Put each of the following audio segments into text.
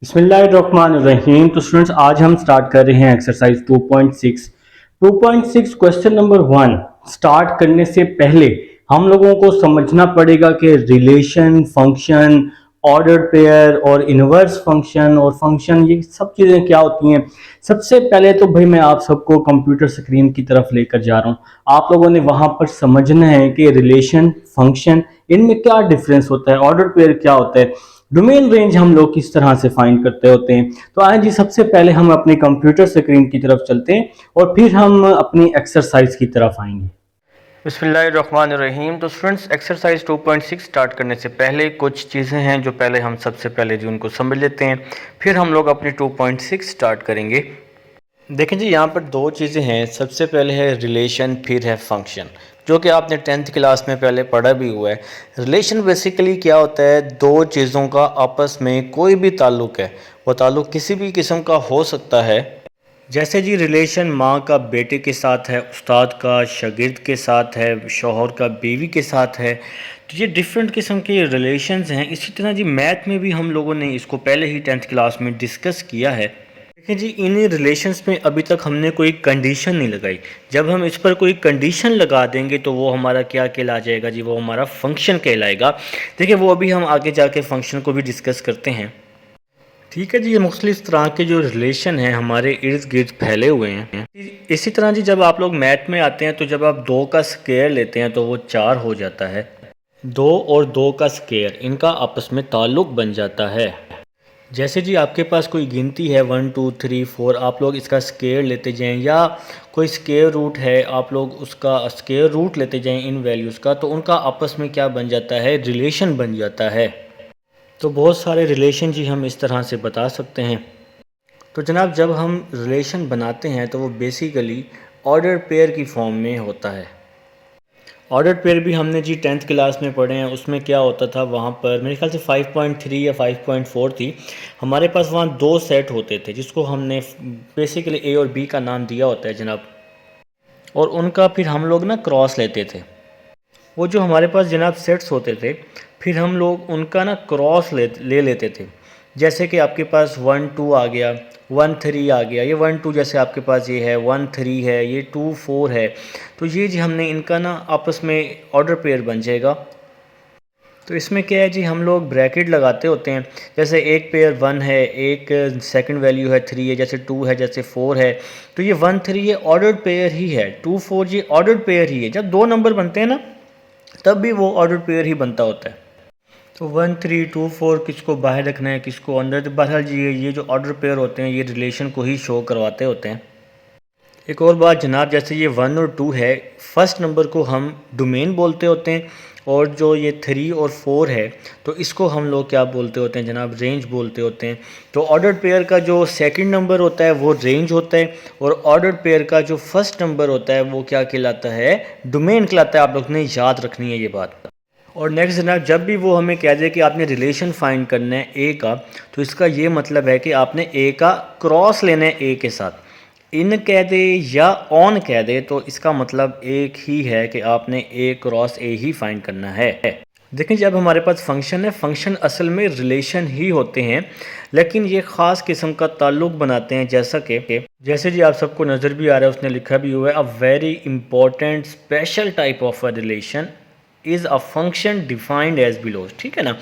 बिस्मिल्लाहिर्रहमानिर्रहीम। तो स्टूडेंट्स, आज हम स्टार्ट कर रहे हैं एक्सरसाइज 2.6। 2.6 क्वेश्चन नंबर 1 स्टार्ट करने से पहले हम लोगों को समझना पड़ेगा कि रिलेशन, फंक्शन, ऑर्डर पेयर और इनवर्स फंक्शन और फंक्शन, ये सब चीज़ें क्या होती हैं। सबसे पहले तो भाई मैं आप सबको कंप्यूटर स्क्रीन की तरफ लेकर जा रहा हूँ। आप लोगों ने वहाँ पर समझना है कि रिलेशन, फंक्शन, इनमें क्या डिफरेंस होता है, ऑर्डर पेयर क्या होता है, डोमेन रेंज हम लोग किस तरह से फाइंड करते होते हैं। तो आए जी, सबसे पहले हम अपने कंप्यूटर स्क्रीन की तरफ चलते हैं और फिर हम अपनी एक्सरसाइज की तरफ आएंगे। बिस्मिल्लाहिर्रहमानिर्रहीम। तो स्टूडेंट्स, एक्सरसाइज 2.6 स्टार्ट करने से पहले कुछ चीज़ें हैं जो पहले हम सबसे पहले जी उनको समझ लेते हैं, फिर हम लोग अपनी 2.6 स्टार्ट करेंगे। देखें जी, यहाँ पर दो चीज़ें हैं। सबसे पहले है रिलेशन, फिर है फंक्शन, जो कि आपने 10th क्लास में पहले पढ़ा भी हुआ है। रिलेशन बेसिकली क्या होता है, दो चीज़ों का आपस में कोई भी ताल्लुक़ है, वो ताल्लुक़ किसी भी किस्म का हो सकता है। जैसे जी रिलेशन माँ का बेटे के साथ है, उस्ताद का शागिर्द के साथ है, शौहर का बीवी के साथ है। तो ये डिफरेंट किस्म के रिलेशंस हैं। इसी तरह जी मैथ में भी हम लोगों ने इसको पहले ही 10th क्लास में डिस्कस किया है। देखिए जी, इन रिलेशंस में अभी तक हमने कोई कंडीशन नहीं लगाई। जब हम इस पर कोई कंडीशन लगा देंगे तो वो हमारा क्या कहला जाएगा जी, वो हमारा फंक्शन कहलाएगा। देखिए, वो अभी हम आगे जाके फंक्शन को भी डिस्कस करते हैं। ठीक है जी, ये मुख्तलिफ तरह के जो रिलेशन हैं हमारे इर्द गिर्द फैले हुए हैं। इसी तरह जी, जब आप लोग मैथ में आते हैं तो जब आप 2 का स्क्वायर लेते हैं तो वो 4 हो जाता है। 2 और 2 का स्क्वायर, इनका आपस में ताल्लुक़ बन जाता है। जैसे जी आपके पास कोई गिनती है 1 2 3 4, आप लोग इसका स्क्वायर लेते जाएं, या कोई स्क्वायर रूट है, आप लोग उसका स्क्वायर रूट लेते जाएं इन वैल्यूज़ का, तो उनका आपस में क्या बन जाता है, रिलेशन बन जाता है। तो बहुत सारे रिलेशन जी हम इस तरह से बता सकते हैं। तो जनाब, जब हम रिलेशन बनाते हैं तो वो बेसिकली ऑर्डर पेयर की फॉर्म में होता है। ऑर्डर पेयर भी हमने जी 10th क्लास में पढ़े हैं। उसमें क्या होता था, वहाँ पर मेरे ख्याल से 5.3 या 5.4 थी। हमारे पास वहाँ दो सेट होते थे जिसको हमने बेसिकली ए और बी का नाम दिया होता है जनाब, और उनका फिर हम लोग ना क्रॉस लेते थे। वो जो हमारे पास जनाब सेट्स होते थे, फिर हम लोग उनका ना क्रॉस ले लेते थे। जैसे कि आपके पास 1 2 आ गया, 1 3 आ गया, ये 1 2 जैसे आपके पास ये है, 1 3 है, ये 2 4 है। तो ये जी हमने इनका ना आपस में ऑर्डर पेयर बन जाएगा। तो इसमें क्या है जी, हम लोग ब्रैकेट लगाते होते हैं। जैसे एक पेयर 1 है, एक सेकंड वैल्यू है 3 है, जैसे 2 है, जैसे 4 है। तो ये 1 3 ये ऑर्डर पेयर ही है, 2 4 ये ऑर्डर पेयर ही है। जब दो नंबर बनते हैं ना, तब भी वो ऑर्डर पेयर ही बनता होता है। तो 1 3 2 4 किसको बाहर रखना है, किसको अंदर, तो बहरहाल जी ये जो ऑर्डर पेयर होते हैं ये रिलेशन को ही शो करवाते होते हैं। एक और बात जनाब, जैसे ये 1 और 2 है, फर्स्ट नंबर को हम डोमेन बोलते होते हैं, और जो ये 3 और 4 है तो इसको हम लोग क्या बोलते होते हैं जनाब, रेंज बोलते होते हैं। तो ऑर्डर पेयर का जो सेकंड नंबर होता है वो रेंज होता है, और ऑर्डर पेयर का जो फर्स्ट नंबर होता है वो क्या कहलाता है, डोमेन कहलाता है। आप लोग ने याद रखनी है ये बात। और नेक्स्ट जनाब, जब भी वो हमें कह दे कि आपने रिलेशन फाइंड करना है ए का, तो इसका ये मतलब है कि आपने ए का क्रॉस लेना है ए के साथ। इन कह दे या ऑन कह दे तो इसका मतलब एक ही है कि आपने ए क्रॉस ए ही फाइंड करना है। देखें, जब हमारे पास फंक्शन है, फंक्शन असल में रिलेशन ही होते हैं, लेकिन ये ख़ास किस्म का ताल्लुक़ बनाते हैं। जैसे जी आप सबको नज़र भी आ रहा है, उसने लिखा भी हुआ है, a very important special type of a relation is a function defined as below. ठीक है ना,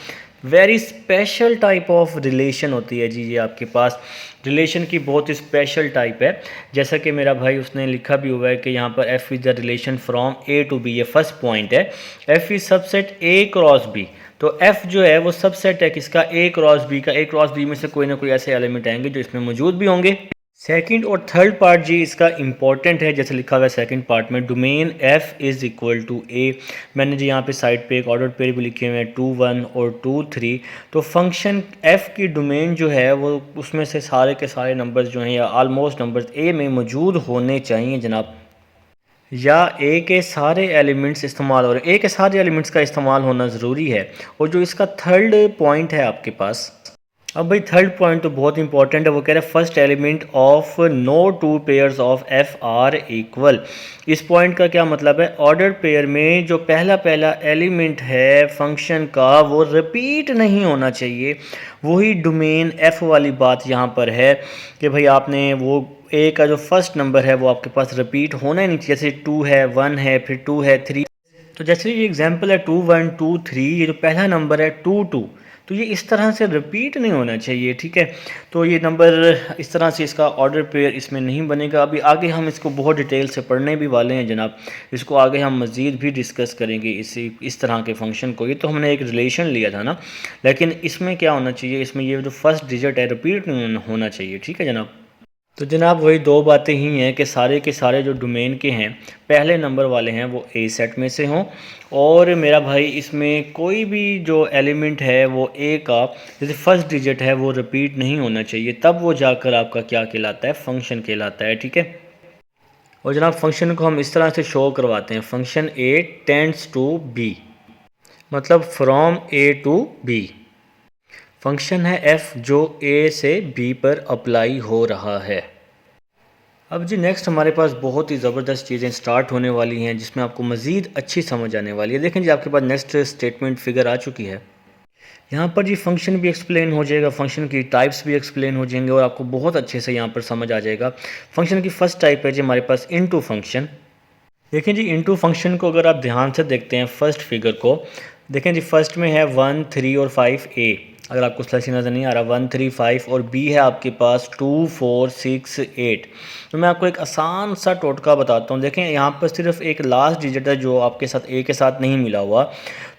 very special type of relation होती है जी ये आपके पास। रिलेशन की बहुत स्पेशल टाइप है। जैसा कि मेरा भाई उसने लिखा भी हुआ है कि यहाँ पर F is the relation from A to B, ये फर्स्ट पॉइंट है। F is subset A cross B. तो एफ जो है वो सबसेट है किसका, ए क्रॉस बी का। ए क्रॉस बी में से कोई ना कोई ऐसे एलिमेंट आएंगे जो इसमें मौजूद भी होंगे। सेकंड और थर्ड पार्ट जी इसका इंपॉर्टेंट है। जैसे लिखा हुआ है सेकंड पार्ट में, domain f is equal to a. मैंने जी यहाँ पे साइड पे एक ऑर्डर पेयर भी लिखे हुए हैं 2 1 और 2 3। तो फंक्शन एफ की डोमेन जो है वो उसमें से सारे के सारे नंबर्स जो हैं, या आलमोस्ट नंबर्स ए में मौजूद होने चाहिए जनाब, या ए के सारे एलिमेंट्स इस्तेमाल हो रहे हैं। ए के सारे एलिमेंट्स का इस्तेमाल होना ज़रूरी है। और जो इसका थर्ड पॉइंट है आपके पास, अब भाई थर्ड पॉइंट तो बहुत इंपॉर्टेंट है, वो कह रहा है first element of no two pairs of F are equal. इस पॉइंट का क्या मतलब है, ऑर्डर पेयर में जो पहला पहला एलिमेंट है फंक्शन का वो रिपीट नहीं होना चाहिए। वही डोमेन एफ वाली बात यहाँ पर है कि भाई आपने वो ए का जो फर्स्ट नंबर है वो आपके पास रिपीट होना ही नहीं चाहिए। जैसे 2 है, 1 है, फिर 2 है, 3। तो जैसे ये एग्जांपल है 2 1 2 3, ये जो पहला नंबर है 2 2, तो ये इस तरह से रिपीट नहीं होना चाहिए, ठीक है। तो ये नंबर इस तरह से इसका ऑर्डर पेयर इसमें नहीं बनेगा। अभी आगे हम इसको बहुत डिटेल से पढ़ने भी वाले हैं जनाब, इसको आगे हम मज़ीद भी डिस्कस करेंगे इस तरह के फंक्शन को। ये तो हमने एक रिलेशन लिया था ना, लेकिन इसमें क्या होना चाहिए, इसमें ये जो फर्स्ट डिजिट है रिपीट नहीं होना चाहिए, ठीक है जनाब। तो जनाब वही दो बातें ही हैं कि सारे के सारे जो डोमेन के हैं पहले नंबर वाले हैं वो ए सेट में से हों, और मेरा भाई इसमें कोई भी जो एलिमेंट है वो ए का जैसे फर्स्ट डिजिट है वो रिपीट नहीं होना चाहिए, तब वो जाकर आपका क्या कहलाता है, फंक्शन कहलाता है, ठीक है। और जनाब फंक्शन को हम इस तरह से शो करवाते हैं, function a tends to b, मतलब from A to b. Function है एफ जो ए से बी पर अप्लाई हो रहा है। अब जी नेक्स्ट हमारे पास बहुत ही ज़बरदस्त चीज़ें स्टार्ट होने वाली हैं जिसमें आपको मज़ीद अच्छी समझ आने वाली है। देखें जी आपके पास नेक्स्ट स्टेटमेंट फिगर आ चुकी है। यहाँ पर जी फंक्शन भी एक्सप्लेन हो जाएगा, फंक्शन की टाइप्स भी एक्सप्लेन हो जाएंगे और आपको बहुत अच्छे से यहाँ पर समझ आ जाएगा। फंक्शन की फ़र्स्ट टाइप है जी हमारे पास इनटू फंक्शन। देखें जी इनटू फंक्शन को अगर आप ध्यान से देखते हैं फर्स्ट फिगर को, देखें जी फर्स्ट में है 1 3 और 5 ए, अगर आपको स्लैश नज़र नहीं आ रहा 1 3 5, और बी है आपके पास 2 4 6 8। तो मैं आपको एक आसान सा टोटका बताता हूँ। देखें यहाँ पर सिर्फ एक लास्ट डिजिट है जो आपके साथ ए के साथ नहीं मिला हुआ,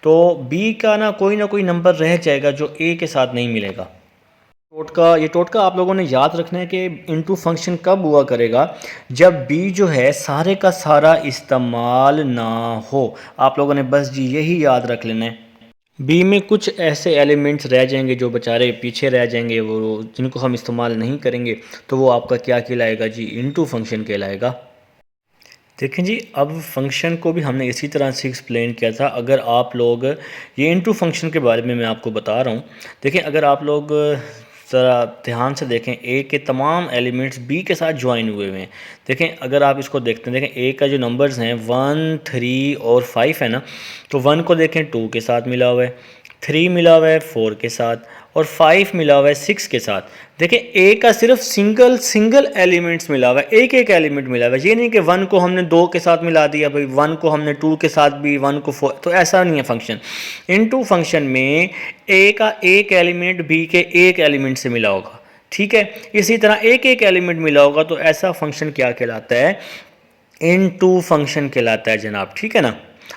तो बी का ना कोई नंबर रह जाएगा जो ए के साथ नहीं मिलेगा। ये टोटका आप लोगों ने याद रखना है कि इनटू फंक्शन कब हुआ करेगा, जब बी जो है सारे का सारा इस्तेमाल ना हो। आप लोगों ने बस जी यही याद रख लेना है। बी में कुछ ऐसे एलिमेंट्स रह जाएंगे जो बेचारे पीछे रह जाएंगे, वो जिनको हम इस्तेमाल नहीं करेंगे, तो वो आपका क्या कहलाएगा जी, इनटू फंक्शन कहलाएगा। देखें जी अब फंक्शन को भी हमने इसी तरह से एक्सप्लेन किया था। अगर आप लोग ये इनटू फंक्शन के बारे में मैं आपको बता रहा हूँ, देखें अगर आप लोग ज़रा ध्यान से देखें ए के तमाम एलिमेंट्स बी के साथ ज्वाइन हुए हुए हैं। देखें अगर आप इसको देखते हैं, देखें ए का जो नंबर्स हैं 1 3 और 5 है ना, तो 1 को देखें 2 के साथ मिला हुआ है, 3 मिला हुआ है 4 के साथ, और 5 मिला हुआ है 6 के साथ। देखें ए का सिर्फ सिंगल एलिमेंट्स मिला हुआ है, एक एक एलिमेंट मिला हुआ है। ये नहीं कि 1 को हमने 2 के साथ मिला दिया, भाई 1 को हमने 2 के साथ भी, 1 को 4, तो ऐसा नहीं है फंक्शन। इनटू फंक्शन में ए का एक एलिमेंट बी के एक एलिमेंट से मिला होगा, ठीक है। इसी तरह एक एक एलिमेंट मिला होगा, तो ऐसा फंक्शन क्या कहलाता है, इनटू फंक्शन कहलाता है जनाब, ठीक है ना।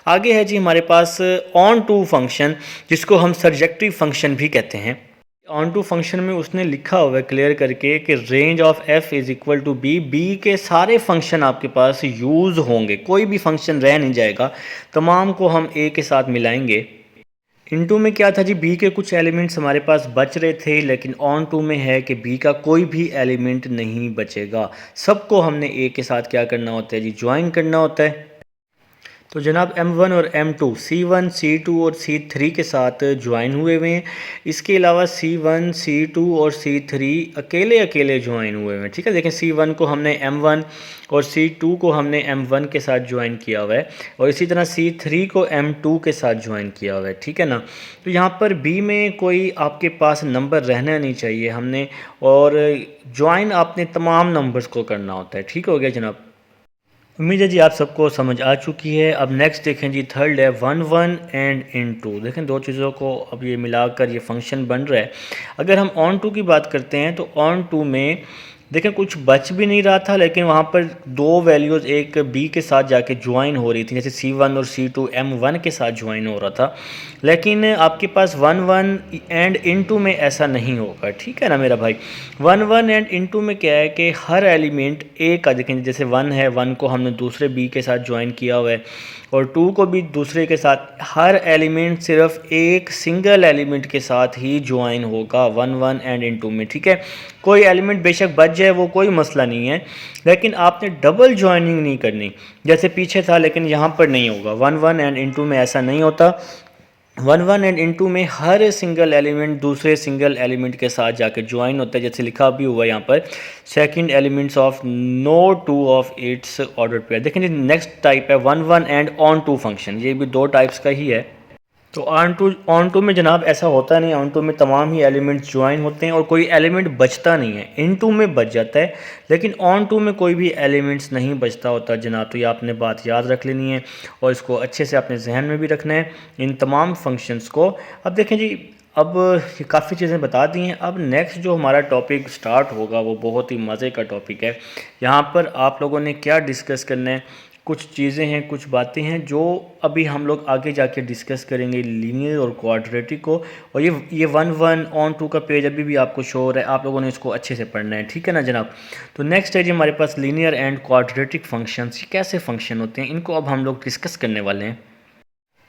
आगे है जी हमारे पास ऑन टू फंक्शन, जिसको हम सर्जेक्टिव फंक्शन भी कहते हैं। ऑन टू फंक्शन में उसने लिखा हुआ है क्लियर करके कि range of F is equal to B, B के सारे फंक्शन आपके पास यूज़ होंगे, कोई भी फंक्शन रह नहीं जाएगा, तमाम को हम ए के साथ मिलाएंगे। इनटू में क्या था जी, बी के कुछ एलिमेंट्स हमारे पास बच रहे थे, लेकिन ऑन टू में है कि बी का कोई भी एलिमेंट नहीं बचेगा, सबको हमने ए के साथ क्या करना होता है जी, ज्वाइन करना होता है। तो जनाब M1 और M2 C1 C2 और C3 के साथ ज्वाइन हुए हुए हैं। इसके अलावा C1 C2 और C3 अकेले अकेले ज्वाइन हुए हुए हैं, ठीक है। देखें C1 को हमने M1 और C2 को हमने M1 के साथ ज्वाइन किया हुआ है, और इसी तरह C3 को M2 के साथ ज्वाइन किया हुआ है, ठीक है ना। तो यहाँ पर B में कोई आपके पास नंबर रहना नहीं चाहिए हमने, और ज्वाइन आपने तमाम नंबर्स को करना होता है, ठीक हो गया जनाब। उम्मीद है जी आप सबको समझ आ चुकी है। अब नेक्स्ट देखें जी थर्ड है 1 1 एंड इनटू। देखें दो चीज़ों को अब ये मिलाकर ये फंक्शन बन रहा है। अगर हम ऑन टू की बात करते हैं तो ऑन टू में देखें कुछ बच भी नहीं रहा था, लेकिन वहाँ पर दो वैल्यूज़ एक बी के साथ जाके ज्वाइन हो रही थी, जैसे C1 और C2 M1 के साथ ज्वाइन हो रहा था। लेकिन आपके पास 1 1 एंड इनटू में ऐसा नहीं होगा, ठीक है ना मेरा भाई। 1 1 एंड इनटू में क्या है कि हर एलिमेंट ए का, देखें जैसे 1 है, 1 को हमने दूसरे बी के साथ ज्वाइन किया हुआ है, और 2 को भी दूसरे के साथ। हर एलिमेंट सिर्फ एक सिंगल एलिमेंट के साथ ही ज्वाइन होगा 1 1 एंड इनटू में, ठीक है। कोई एलिमेंट बेशक बच जाए वो कोई मसला नहीं है, लेकिन आपने डबल ज्वाइनिंग नहीं करनी जैसे पीछे था, लेकिन यहाँ पर नहीं होगा। 1 1 एंड इनटू में ऐसा नहीं होता। वन वन एंड इनटू में हर सिंगल एलिमेंट दूसरे सिंगल एलिमेंट के साथ जाकर ज्वाइन होता है, जैसे लिखा भी हुआ है यहाँ पर second elements of no two of its order pair. देखें जी नेक्स्ट टाइप है one one and onto function, ये भी दो टाइप्स का ही है। तो ऑन टू में जनाब ऐसा होता नहीं, ऑन टू में तमाम ही एलिमेंट्स ज्वाइन होते हैं और कोई एलिमेंट बचता नहीं है। इन टू में बच जाता है लेकिन ऑन टू में कोई भी एलिमेंट्स नहीं बचता होता जनाब। तो ये आपने बात याद रख लेनी है और इसको अच्छे से अपने जहन में भी रखना है इन तमाम फंक्शंस को। अब देखें जी, अब ये काफ़ी चीज़ें बता दी हैं। अब नेक्स्ट जो हमारा टॉपिक स्टार्ट होगा वो बहुत ही मज़े का टॉपिक है। यहाँ पर आप लोगों ने क्या डिस्कस करना है, कुछ चीज़ें हैं, कुछ बातें हैं जो अभी हम लोग आगे जाके डिस्कस करेंगे लीनियर और क्वाड्रेटिक को। और ये वन वन ऑन टू का पेज अभी भी आपको शो हो रहा है, आप लोगों ने इसको अच्छे से पढ़ना है, ठीक है ना जनाब। तो नेक्स्ट है जी हमारे पास लीनियर एंड क्वाड्रेटिक फंक्शंस। ये कैसे फंक्शन होते हैं, इनको अब हम लोग डिस्कस करने वाले हैं।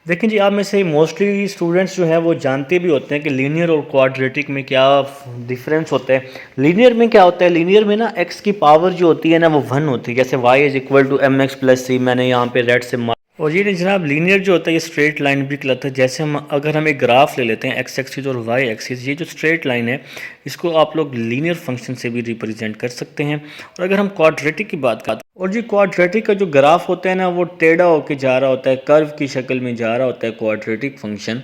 देखिए जी, आप में से मोस्टली स्टूडेंट्स जो हैं वो जानते भी होते हैं कि लीनियर और क्वाड्रेटिक में क्या डिफरेंस होता है। लीनियर में क्या होता है, लीनियर में ना x की पावर जो होती है ना वो 1 होती है, जैसे y is equal to m x plus c, मैंने यहाँ पे रेड से और ये जनाब लीनियर जो होता है ये स्ट्रेट लाइन भी कहलाता है। जैसे अगर हम एक ग्राफ ले लेते हैं एक्स एक्सिस और वाई एक्सिस, ये जो स्ट्रेट लाइन है इसको आप लोग लीनियर फंक्शन से भी रिप्रेजेंट कर सकते हैं। और अगर हम क्वाड्रेटिक की बात करते हैं, और जी क्वाड्रेटिक का जो ग्राफ होता है ना वो टेढ़ा होकर जा रहा होता है, कर्व की शक्ल में जा रहा होता है क्वाड्रेटिक फंक्शन।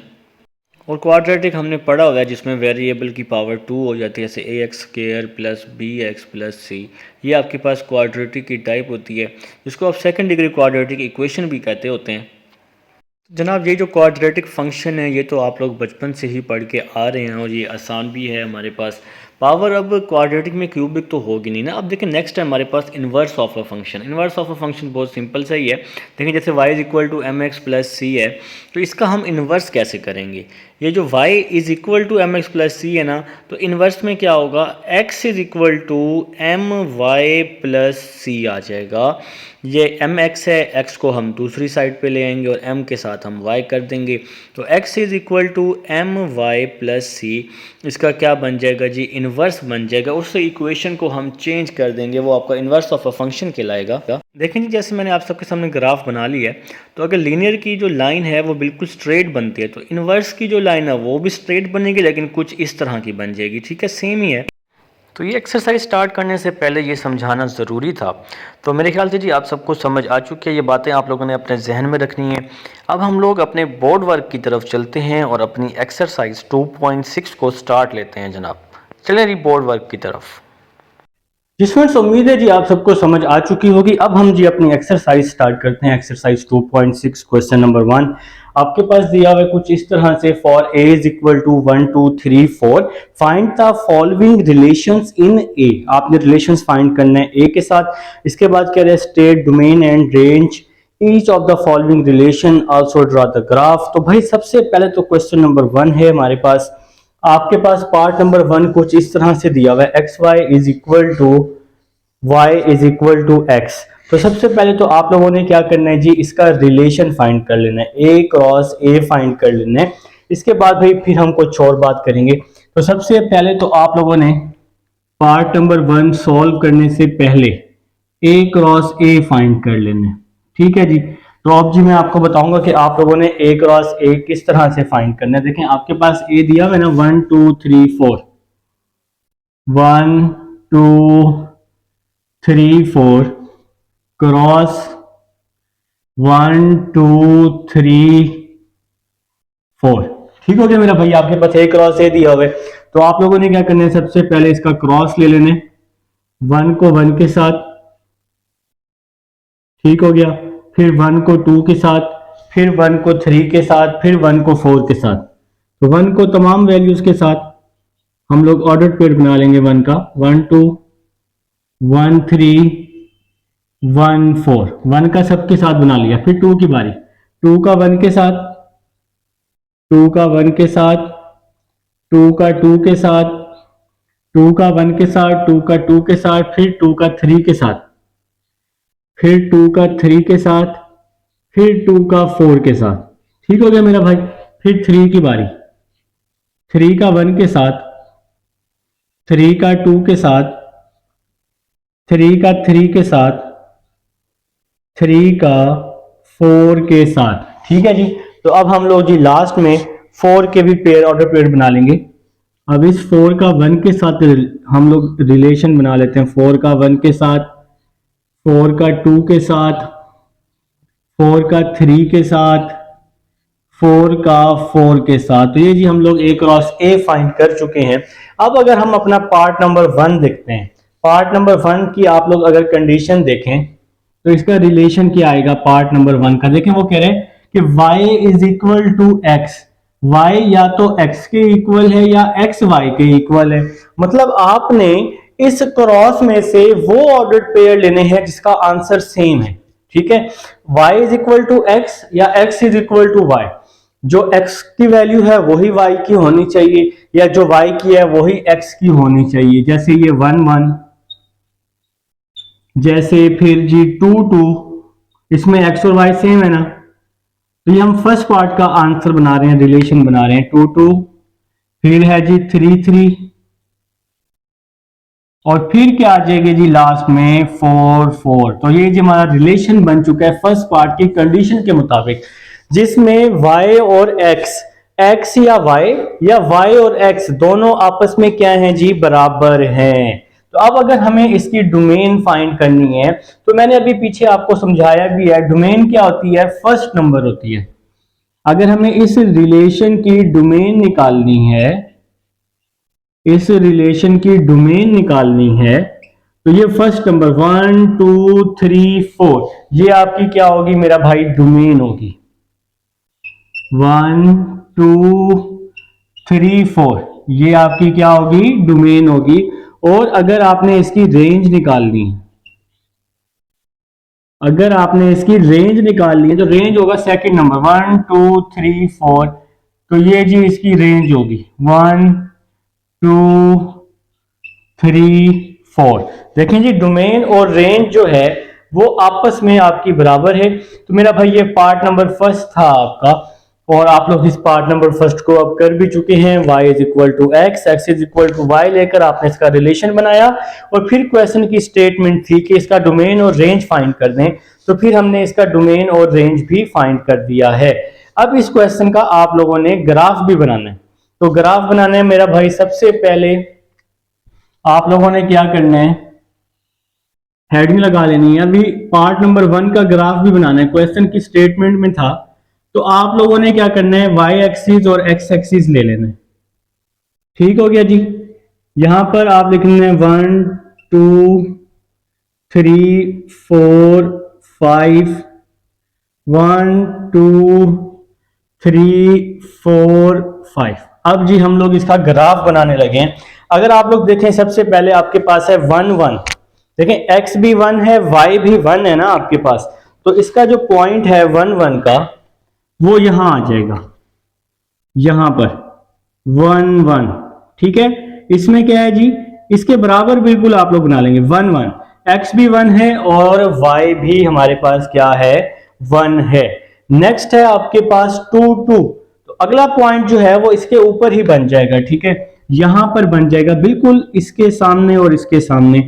और क्वाड्रेटिक हमने पढ़ा हुआ है जिसमें वेरिएबल की पावर 2 हो जाती है, जैसे a x square plus b x plus c. ये आपके पास क्वाड्रेटिक की टाइप होती है जिसको आप सेकंड डिग्री क्वाड्रेटिक इक्वेशन भी कहते होते हैं। जनाब ये जो क्वाड्रेटिक फंक्शन है ये तो आप लोग बचपन से ही पढ़ के आ रहे हैं और ये आसान भी है हमारे पास। पावर अब क्वाड्रेटिक में क्यूबिक तो होगी नहीं ना। अब देखें नेक्स्ट है हमारे पास inverse of a function. Inverse of a function बहुत सिंपल सा ही है। देखें जैसे y is equal to m x plus c है, तो इसका हम इन्वर्स कैसे करेंगे। ये जो y is equal to m x plus c है ना, तो इन्वर्स में क्या होगा, x is equal to m y plus c आ जाएगा। ये एम एक्स है, x को हम दूसरी साइड पे ले आएंगे और m के साथ हम y कर देंगे, तो x is equal to m y plus c. इसका क्या बन जाएगा जी, इन्वर्स बन जाएगा। उससे इक्वेशन को हम चेंज कर देंगे, वो आपका इन्वर्स ऑफ अ फंक्शन कहलाएगा। देखें जी जैसे मैंने आप सबके सामने ग्राफ बना लिया है, तो अगर लीनियर की जो लाइन है वो बिल्कुल स्ट्रेट बनती है, तो इन्वर्स की जो लाइन है वो भी स्ट्रेट बनेगी लेकिन कुछ इस तरह की बन जाएगी, ठीक है, सेम ही है। तो ये एक्सरसाइज स्टार्ट करने से पहले ये समझाना ज़रूरी था। तो मेरे ख्याल से जी आप सबको समझ आ चुकी है, ये बातें आप लोगों ने अपने जहन में रखनी है। अब हम लोग अपने बोर्ड वर्क की तरफ चलते हैं और अपनी एक्सरसाइज 2.6 को स्टार्ट लेते हैं जनाब। चलें जी बोर्ड वर्क की तरफ। जिसमें उम्मीद है जी आप सबको समझ आ चुकी होगी। अब हम जी अपनी एक्सरसाइज स्टार्ट करते हैं। एक्सरसाइज 2.6 क्वेश्चन नंबर 1 आपके पास दिया हुआ है कुछ इस तरह से, for a is equal to 1 2 3 4 find the following relations in a. आपने रिलेशंस फाइंड करना है ए के साथ। इसके बाद कह रहे हैं state domain and range each of the following relation, also draw the graph. तो भाई सबसे पहले तो क्वेश्चन नंबर 1 है हमारे पास। आपके पास पार्ट नंबर 1 कुछ इस तरह से दिया हुआ है, x Y is equal to y is equal to X. तो सबसे पहले तो आप लोगों ने क्या करना है जी, इसका रिलेशन फाइंड कर लेना है, a क्रॉस a फाइंड कर लेना है। इसके बाद भाई फिर हम कुछ और बात करेंगे। तो सबसे पहले तो आप लोगों ने पार्ट नंबर 1 सॉल्व करने से पहले a क्रॉस a फाइंड कर लेना है, ठीक है जी। तो अब जी मैं आपको बताऊंगा कि आप लोगों ने a क्रॉस a किस तरह से फाइंड करना है। देखें आपके पास a दिया हुआ है ना 1 2 3 4, 1 2 3 4 क्रॉस 1 2 3 4, ठीक हो गया मेरा भाई। आपके पास ए क्रॉस ए दिया हुआ है, तो आप लोगों ने क्या करना है, सबसे पहले इसका क्रॉस ले लेने, 1 को 1 के साथ, ठीक हो गया, फिर 1 को 2 के साथ, फिर 1 को 3 के साथ, फिर 1 को 4 के साथ। तो 1 को तमाम वैल्यूज के साथ हम लोग ऑर्डर पेयर बना लेंगे 1 का, 1 2 1 3 1 4, 1 का सबके साथ बना लिया। फिर 2 की बारी, 2 का 1 के साथ, 2 का 1 के साथ, 2 का 2 के साथ, 2 का 1 के साथ, 2 का 2 के साथ, फिर 2 का 3 के साथ, फिर 2 का 3 के साथ, फिर 2 का 4 के साथ, ठीक हो गया मेरा भाई। फिर 3 की बारी, 3 का 1 के साथ, 3 का 2 के साथ, 3 का 3 के साथ, 3 का 4 के साथ, ठीक है जी। तो अब हम लोग जी लास्ट में 4 के भी पेयर ऑर्डर पेयर बना लेंगे। अब इस 4 का 1 के साथ हम लोग रिलेशन बना लेते हैं। 4 का 1 के साथ, 4 का 2 के साथ, 4 का 3 के साथ, 4 का 4 के साथ। तो ये जी हम लोग ए क्रॉस ए फाइंड कर चुके हैं। अब अगर हम अपना पार्ट नंबर 1 देखते हैं, पार्ट नंबर 1 की आप लोग अगर कंडीशन देखें तो इसका रिलेशन क्या आएगा पार्ट नंबर 1 का। देखें वो कह रहे हैं कि y is equal to X, y या तो x के इक्वल है या x y के इक्वल है। मतलब आपने इस क्रॉस में से वो ऑर्डर्ड पेयर लेने हैं जिसका आंसर सेम है। ठीक है, y is equal to X या x is equal to y। जो x की वैल्यू है वही y की होनी चाहिए, या जो y की है वही x की होनी चाहिए। जैसे ये 1 1, जैसे फिर जी 2 2, इसमें x और y सेम है ना। तो ये हम फर्स्ट पार्ट का आंसर बना रहे हैं, रिलेशन बना रहे हैं 2 2। फिर है जी 3 3, और फिर क्या आ जाएगी जी लास्ट में 4 4। तो ये जी हमारा रिलेशन बन चुका है फर्स्ट पार्ट की कंडीशन के मुताबिक, जिसमें y और x या y और x दोनों आपस में क्या है जी, बराबर हैं। तो अब अगर हमें इसकी डोमेन फाइंड करनी है तो मैंने अभी पीछे आपको समझाया भी है, डोमेन क्या होती है, फर्स्ट नंबर होती है। अगर हमें इस रिलेशन की डोमेन निकालनी है, इस रिलेशन की डोमेन निकालनी है, तो ये फर्स्ट नंबर 1 2 3 4 ये आपकी क्या होगी मेरा भाई, डोमेन होगी। 1 2 3 4 ये आपकी क्या होगी, डोमेन होगी। और अगर आपने इसकी रेंज निकालनी है, अगर आपने इसकी रेंज निकालनी है तो रेंज होगा सेकंड नंबर 1 2 3 4। तो ये जी इसकी रेंज होगी 1 2 3 4। देखें जी डोमेन और रेंज जो है वो आपस में आपकी बराबर है। तो मेरा भाई ये पार्ट नंबर फर्स्ट था आपका, और आप लोग इस पार्ट नंबर फर्स्ट को अब कर भी चुके हैं। y is equal to X, X is equal to Y लेकर आपने इसका रिलेशन बनाया, और फिर क्वेश्चन की स्टेटमेंट थी कि इसका डोमेन और रेंज फाइंड कर दें। तो फिर हमने इसका डोमेन और रेंज भी फाइंड कर दिया है। अब इस क्वेश्चन का आप लोगों ने ग्राफ भी बनाना है। तो ग्राफ बनाना है मेरा भाई, सबसे पहले आप लोगों ने क्या करना है, हेडिंग लगा लेनी है। अभी पार्ट नंबर 1 का ग्राफ भी बनाना है, क्वेश्चन की स्टेटमेंट में था। तो आप लोगों ने क्या करना है, y एक्सिस और x एक्सिस ले लेना है। ठीक हो गया जी। यहां पर आप लिखना है 1 2 3 4 5, 1 2 3 4 5। अब जी हम लोग इसका ग्राफ बनाने लगे हैं। अगर आप लोग देखें सबसे पहले आपके पास है 1 1, देखें x भी 1 है, y भी 1 है ना आपके पास। तो इसका जो पॉइंट है 1 1 का वो यहां आ जाएगा, यहां पर 1 1। ठीक है, इसमें क्या है जी, इसके बराबर बिल्कुल आप लोग बना लेंगे 1 1। x भी 1 है और y भी हमारे पास क्या है, 1 है। नेक्स्ट है आपके पास 2 2। तो अगला पॉइंट जो है वो इसके ऊपर ही बन जाएगा। ठीक है, यहां पर बन जाएगा बिल्कुल इसके सामने और इसके सामने।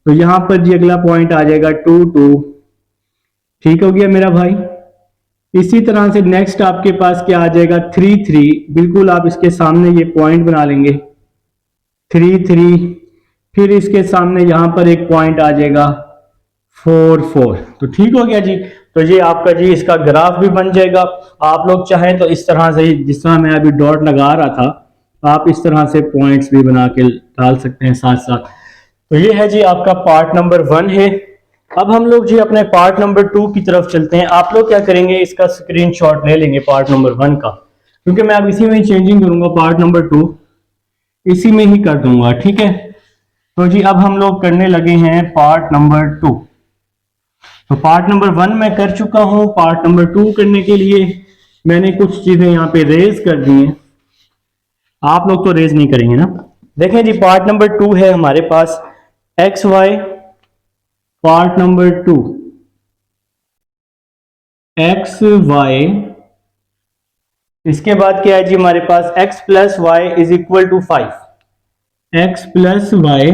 तो यहां पर जी अगला पॉइंट आ जाएगा 2 2। ठीक हो गया मेरा भाई। इसी तरह से नेक्स्ट आपके पास क्या आ जाएगा 3 3, बिल्कुल आप इसके सामने ये पॉइंट बना लेंगे 3 3। फिर इसके सामने यहां पर एक पॉइंट आ जाएगा 4 4। तो ठीक हो गया जी। तो ये आपका जी इसका ग्राफ भी बन जाएगा। आप लोग चाहें तो इस तरह से, जिस तरह मैं अभी डॉट लगा रहा था, आप इस तरह से पॉइंट्स भी बना के डाल सकते हैं साथ साथ। तो ये है जी आपका पार्ट नंबर 1 है। अब हम लोग जी अपने पार्ट नंबर 2 की तरफ चलते हैं। आप लोग क्या करेंगे, इसका स्क्रीनशॉट ले लेंगे पार्ट नंबर 1 का, क्योंकि मैं अब इसी में ही चेंजिंग करूंगा। पार्ट नंबर 2 इसी में ही कर दूंगा। ठीक है, तो जी अब हम लोग करने लगे हैं पार्ट नंबर 2। तो पार्ट नंबर 1 मैं कर चुका हूं, पार्ट नंबर 2 करने के लिए मैंने कुछ चीजें यहां पे रेज कर दी हैं। आप लोग तो रेज नहीं करेंगे ना। देखें जी पार्ट नंबर 2 है हमारे पास x Y, part number 2 x y, इसके बाद क्या है जी हमारे पास x plus y is equal to 5, x plus y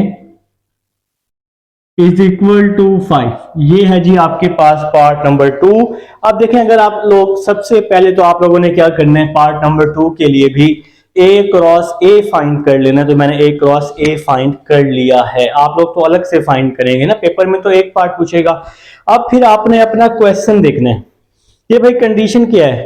is equal to 5। ये है जी आपके पास पार्ट नंबर 2। अब देखें, अगर आप लोग सबसे पहले तो आप लोगों ने क्या करना है, पार्ट नंबर 2 के लिए भी ए क्रॉस ए फाइंड कर लेना। तो मैंने ए क्रॉस ए फाइंड कर लिया है। आप लोग तो अलग से फाइंड करेंगे ना, पेपर में तो एक पार्ट पूछेगा। अब फिर आपने अपना क्वेश्चन देखना है। ये भाई कंडीशन क्या है,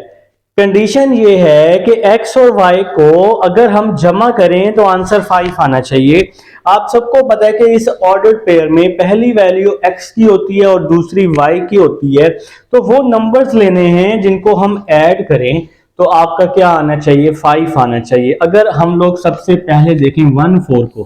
कंडीशन ये है कि x और y को अगर हम जमा करें तो आंसर 5 आना चाहिए। आप सबको पता है कि इस ऑर्डर्ड पेयर में पहली वैल्यू x की होती है और दूसरी y की होती है। तो वो नंबर्स लेने हैं जिनको हम ऐड करें तो आपका क्या आना चाहिए, 5 आना चाहिए। अगर हम लोग सबसे पहले देखें 1 4 को,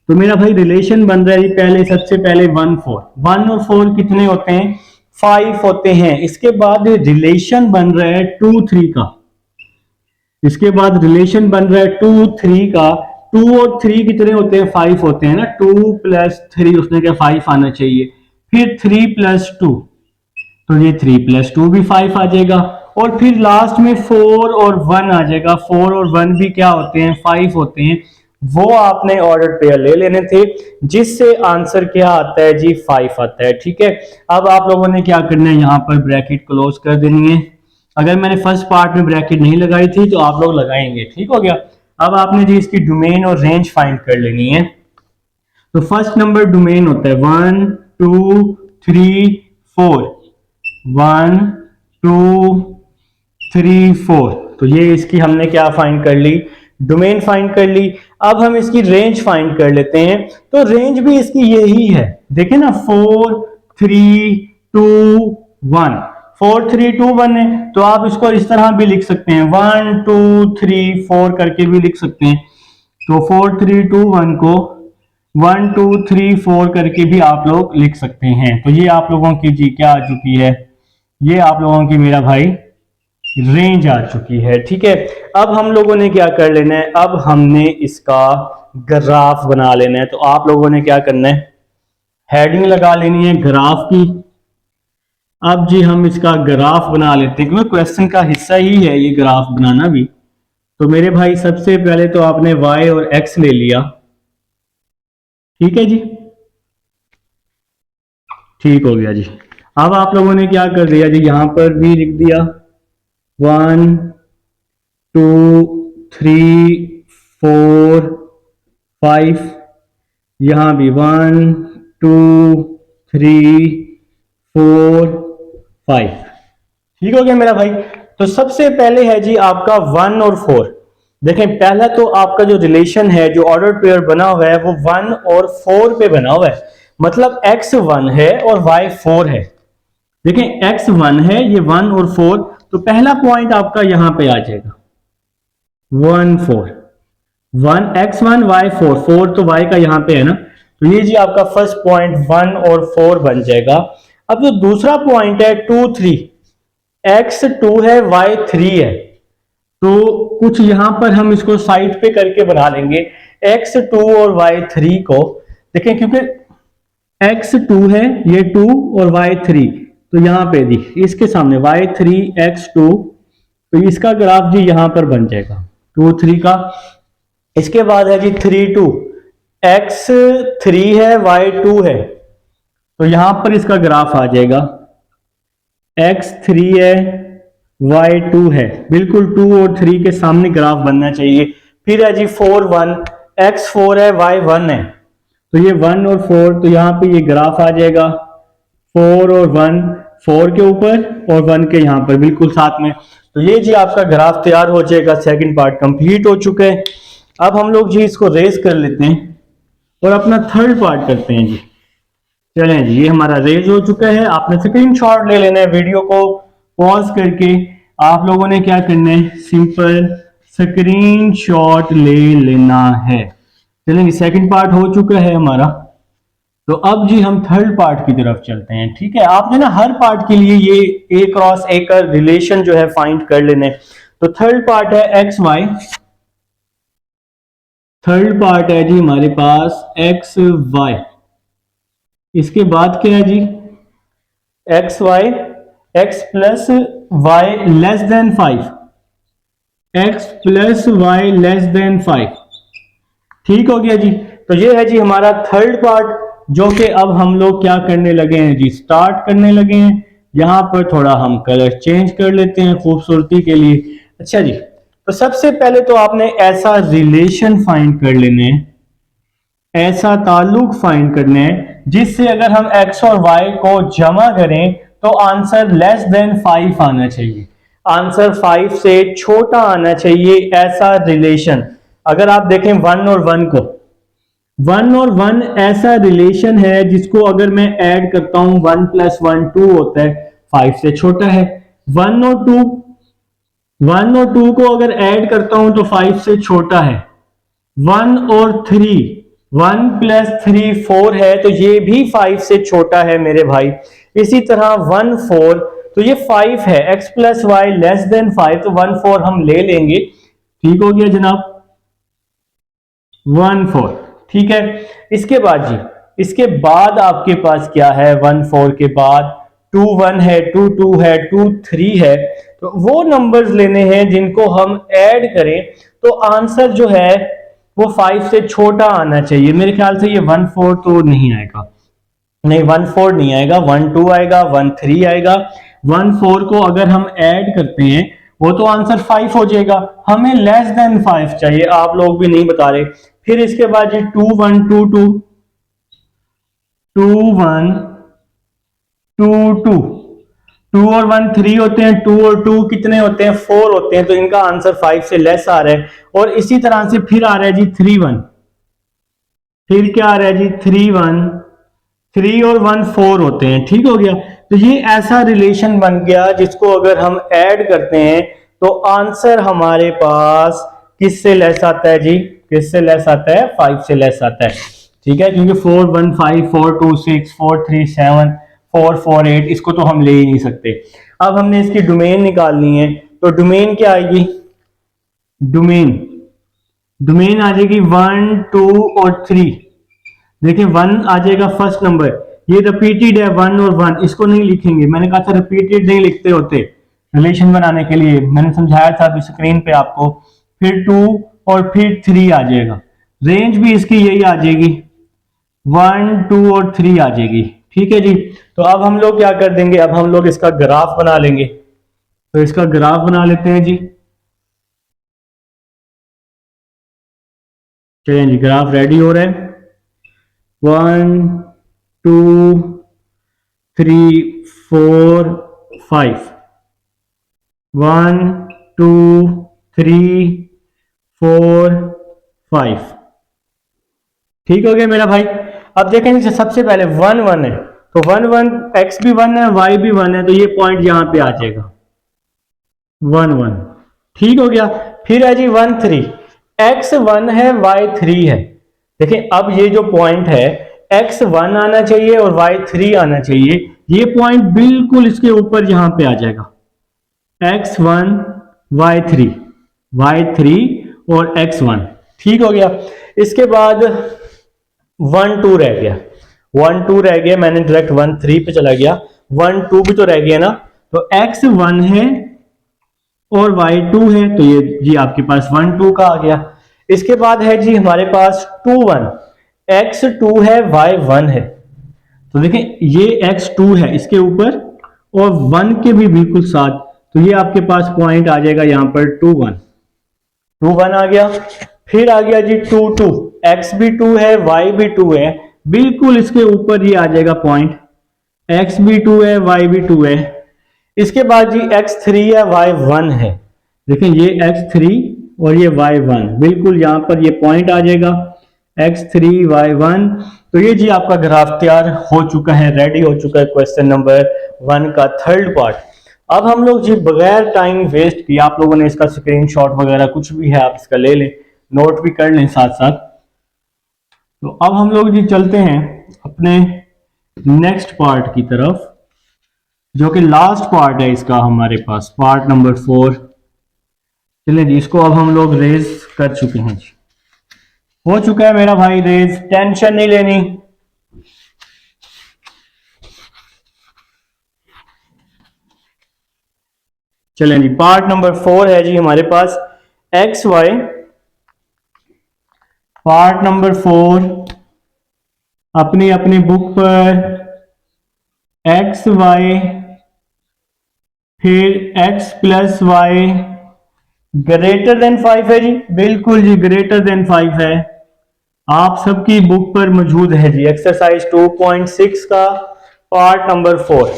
तो मेरा भाई रिलेशन बन रहा है पहले, सबसे पहले 1 4, 1 और 4 कितने होते हैं, 5 होते हैं। इसके बाद रिलेशन बन रहा है 2 3 का, इसके बाद रिलेशन बन रहा है 2 3 का। 2 और 3 कितने होते हैं, 5 होते हैं ना। 2 प्लस 3 उसने क्या 5 आना चाहिए। फिर 3 प्लस 2, तो ये 3 प्लस 2 भी 5 आ जाएगा। और फिर लास्ट में 4 और 1 आ जाएगा। 4 और 1 भी क्या होते हैं, 5 होते हैं। वो आपने ऑर्डर पेयर ले लेने थे, जिससे आंसर क्या आता है जी, 5 आता है। ठीक है, अब आप लोगों ने क्या करना है, यहां पर ब्रैकेट क्लोज कर देनी है। अगर मैंने फर्स्ट पार्ट में ब्रैकेट नहीं लगाई थी तो आप लोग लगाएंगे, ठीक हो गया। अब आपने जी इसकी डोमेन और रेंज फाइंड कर लेनी है। तो फर्स्ट नंबर डोमेन होता है 1 2 3 4, 1 2 3 4। तो ये इसकी हमने क्या फाइंड कर ली, डोमेन फाइंड कर ली। अब हम इसकी रेंज फाइंड कर लेते हैं। तो रेंज भी इसकी यही है, देखें ना, 4 3 2 1, 4 3 2 1 है। तो आप इसको इस तरह भी लिख सकते हैं, 1 2 3 4 करके भी लिख सकते हैं। तो 4 3 2 1 को 1 2 3 4 करके भी आप लोग लिख सकते हैं। तो ये आप लोगों की जी क्या आ चुकी है, ये आप लोगों की मेरा भाई रेंज आ चुकी है। ठीक है, अब हम लोगों ने क्या कर लेना है, अब हमने इसका ग्राफ बना लेना है। तो आप लोगों ने क्या करना है, हेडिंग लगा लेनी है ग्राफ की। अब जी हम इसका ग्राफ बना लेते हैं, क्योंकि क्वेश्चन का हिस्सा ही है ये ग्राफ बनाना भी। तो मेरे भाई सबसे पहले तो आपने y और x ले लिया, ठीक है जी, ठीक हो गया जी। अब आप लोगों ने क्या कर दिया जी, यहां पर भी लिख दिया 1 2 3 4 5, यहां भी 1 2 3 4 5। ठीक हो गया मेरा भाई। तो सबसे पहले है जी आपका 1 और 4। देखें, पहला तो आपका जो रिलेशन है, जो ऑर्डर पेयर बना हुआ है, वो 1 और 4 पे बना हुआ है। मतलब x 1 है और y 4 है। देखें, x 1 है, ये 1 और 4। तो पहला पॉइंट आपका यहां पे आ जाएगा 1 4, 1 x 1 y 4, 4 तो y का यहां पे है ना। तो ये जी आपका फर्स्ट पॉइंट 1 और 4 बन जाएगा। अब जो दूसरा पॉइंट है 2 3, x 2 है y 3 है। तो कुछ यहां पर हम इसको साइड पे करके बना लेंगे x 2 और y 3 को। देखें, क्योंकि x 2 है, ये 2 और y 3, तो यहां पे दी इसके सामने y 3 x 2, तो इसका ग्राफ जी यहां पर बन जाएगा 2 3 का। इसके बाद है जी 3 2, x 3 है y 2 है, तो यहां पर इसका ग्राफ आ जाएगा x 3 है y 2 है, बिल्कुल 2 और 3 के सामने ग्राफ बनना चाहिए। फिर है जी 4 1, x 4 है y 1 है, तो ये 1 और 4, तो यहां पे ये ग्राफ आ जाएगा 4 और 1, 4 के ऊपर और 1 के यहां पर बिल्कुल साथ में। तो ये जी आपका ग्राफ तैयार हो जाएगा। सेकंड पार्ट कंप्लीट हो चुका है। अब हम लोग जी इसको रेस कर लेते हैं और अपना थर्ड पार्ट करते हैं जी। चलें जी, ये हमारा रेज हो चुका है। आपने स्क्रीनशॉट ले लेना है, वीडियो को पॉज करके आप लोगों ने क्या करना है, सिंपल स्क्रीनशॉट ले लेना है। चलेंगे, सेकंड पार्ट हो चुका है हमारा। तो अब जी हम थर्ड पार्ट की तरफ चलते हैं। ठीक है, आपने ना हर पार्ट के लिए ये ए क्रॉस ए का रिलेशन जो है फाइंड कर लेने। तो थर्ड पार्ट है एक्स वाई, थर्ड पार्ट है जी हमारे पास एक्स वाई। इसके बाद क्या है जी, x y, x plus Y less than 5, x plus Y less than 5। ठीक हो गया जी। तो ये है जी हमारा थर्ड पार्ट। जो कि अब हम लोग क्या करने लगे हैं जी, स्टार्ट करने लगे हैं। यहाँ पर थोड़ा हम कलर चेंज कर लेते हैं खूबसूरती के लिए। अच्छा जी, तो सबसे पहले तो आपने ऐसा रिलेशन फाइंड कर लेने हैं, ऐसा ताल्लुक फाइंड करना है जिससे अगर हम x और y को जमा करें तो आंसर लेस देन 5 आना चाहिए, आंसर 5 से छोटा आना चाहिए। ऐसा रिलेशन अगर आप देखें 1 और 1 को, 1 और 1 ऐसा रिलेशन है जिसको अगर मैं ऐड करता हूं 1 प्लस 1 2 होता है, 5 से छोटा है। 1 और 2, 1 और 2 को अगर ऐड करता हूं तो 5 से छोटा है। 1 और 3, 1 प्लस 3 4 है, तो ये भी 5 से छोटा है मेरे भाई। इसी तरह 1 4, तो ये 5 है, x plus Y less than 5, तो 1 4 हम ले लेंगे। ठीक हो गया जनाब, 1 4, ठीक है। इसके बाद जी, इसके बाद आपके पास क्या है, 1 4 के बाद 2 1 है, 2 2 है, 2 3 है। तो वो नंबर्स लेने हैं जिनको हम ऐड करें तो आंसर जो है वो 5 से छोटा आना चाहिए। मेरे ख्याल से ये 1 4 तो नहीं आएगा, नहीं 1 4 नहीं आएगा, 1 2 आएगा, 1 3 आएगा। 1 4 को अगर हम ऐड करते हैं वो तो आंसर 5 हो जाएगा, हमें लेस देन 5 चाहिए, आप लोग भी नहीं बता रहे। फिर इसके बाद ये 2 1 2 2, 2 1 2 2, 2 और 1 3 होते हैं, 2 और 2 कितने होते हैं, 4 होते हैं, तो इनका आंसर 5 से लेस आ रहा है। और इसी तरह से फिर आ रहा है जी 3 1, फिर क्या आ रहा है जी 3 1, 3 और 1 4 होते हैं। ठीक हो गया, तो ये ऐसा रिलेशन बन गया जिसको अगर हम ऐड करते हैं तो आंसर हमारे पास किससे लेस आता है जी, किससे लेस आता है, 5 से लेस आता है। ठीक है, क्योंकि 4 1 5 4 2 6 4 3 7 4 4 8, इसको तो हम ले ही नहीं सकते। अब हमने इसकी डोमेन निकालनी है, तो डोमेन क्या आएगी, डोमेन, डोमेन आ जाएगी 1 2 और 3। देखिए 1 आ जाएगा फर्स्ट नंबर, ये रिपीटेड है 1 और 1, इसको नहीं लिखेंगे, मैंने कहा था रिपीटेड नहीं लिखते होते रिलेशन बनाने के लिए, मैंने समझाया था अभी स्क्रीन पे आपको। फिर 2 और फिर 3 आ जाएगा, रेंज भी इसकी यही आ जाएगी, 1 2 और 3 आ जाएगी। ठीक है जी, तो अब हम लोग क्या कर देंगे, अब हम लोग इसका ग्राफ बना लेंगे। तो इसका ग्राफ बना लेते हैं जी। चलिए जी, ग्राफ रेडी हो रहा है। 1 2 3 4 5, 1 2 3 4 5। ठीक हो गया मेरा भाई। अब देखें सबसे पहले 1 1 है, तो 1 1 x भी 1 है y भी 1 है, तो ये पॉइंट यहां पे आ जाएगा 1 1। ठीक हो गया, फिर है जी 1 3, x 1 है y 3 है। देखिए अब ये जो पॉइंट है x 1 आना चाहिए और y 3 आना चाहिए, ये पॉइंट बिल्कुल इसके ऊपर यहां पे आ जाएगा, x 1 y 3, y 3 और x 1। ठीक हो गया, इसके बाद 1 2 रह गया, 1 2 रह गया, मैंने डायरेक्ट 1 3 पे चला गया, 1 2 भी तो रह गया ना, तो x 1 है और y 2 है, तो ये जी आपके पास 1 2 का आ गया। इसके बाद है जी हमारे पास 2 1, x 2 है y 1 है, तो देखें ये x 2 है इसके ऊपर और 1 के भी बिल्कुल साथ, तो ये आपके पास पॉइंट आ जाएगा यहां पर 2 1, 2 1 आ गया। फिर आ गया जी 2 2, x भी 2 है y भी 2 है, बिल्कुल इसके ऊपर ये आ जाएगा पॉइंट, x भी 2 है y भी 2 है। इसके बाद जी x 3 है y 1 है, देखें ये x 3 और ये y 1, बिल्कुल यहां पर ये पॉइंट आ जाएगा x 3 y 1। तो ये जी आपका ग्राफ तैयार हो चुका है, रेडी हो चुका है क्वेश्चन नंबर 1 का थर्ड पार्ट। अब हम लोग जी बगैर टाइम वेस्ट किए, आप लोगों ने इसका स्क्रीनशॉट वगैरह कुछ भी है आप इसका ले लें, नोट भी कर लें साथ साथ। तो अब हम लोग जी चलते हैं अपने नेक्स्ट पार्ट की तरफ, जो कि लास्ट पार्ट है इसका हमारे पास, पार्ट नंबर 4। चलिए जी, इसको अब हम लोग रेज कर चुके हैं जी, हो चुका है मेरा भाई रेज, टेंशन नहीं लेनी। चलें जी, पार्ट नंबर 4 है जी हमारे पास एक्स वाई, पार्ट नंबर 4 अपनी अपनी बुक पर एक्स वाई फिर X plus Y greater than 5 है जी, बिल्कुल जी ग्रेटर देन 5 है, आप सबकी बुक पर मौजूद है जी। एक्सरसाइज 2.6 का पार्ट नंबर 4।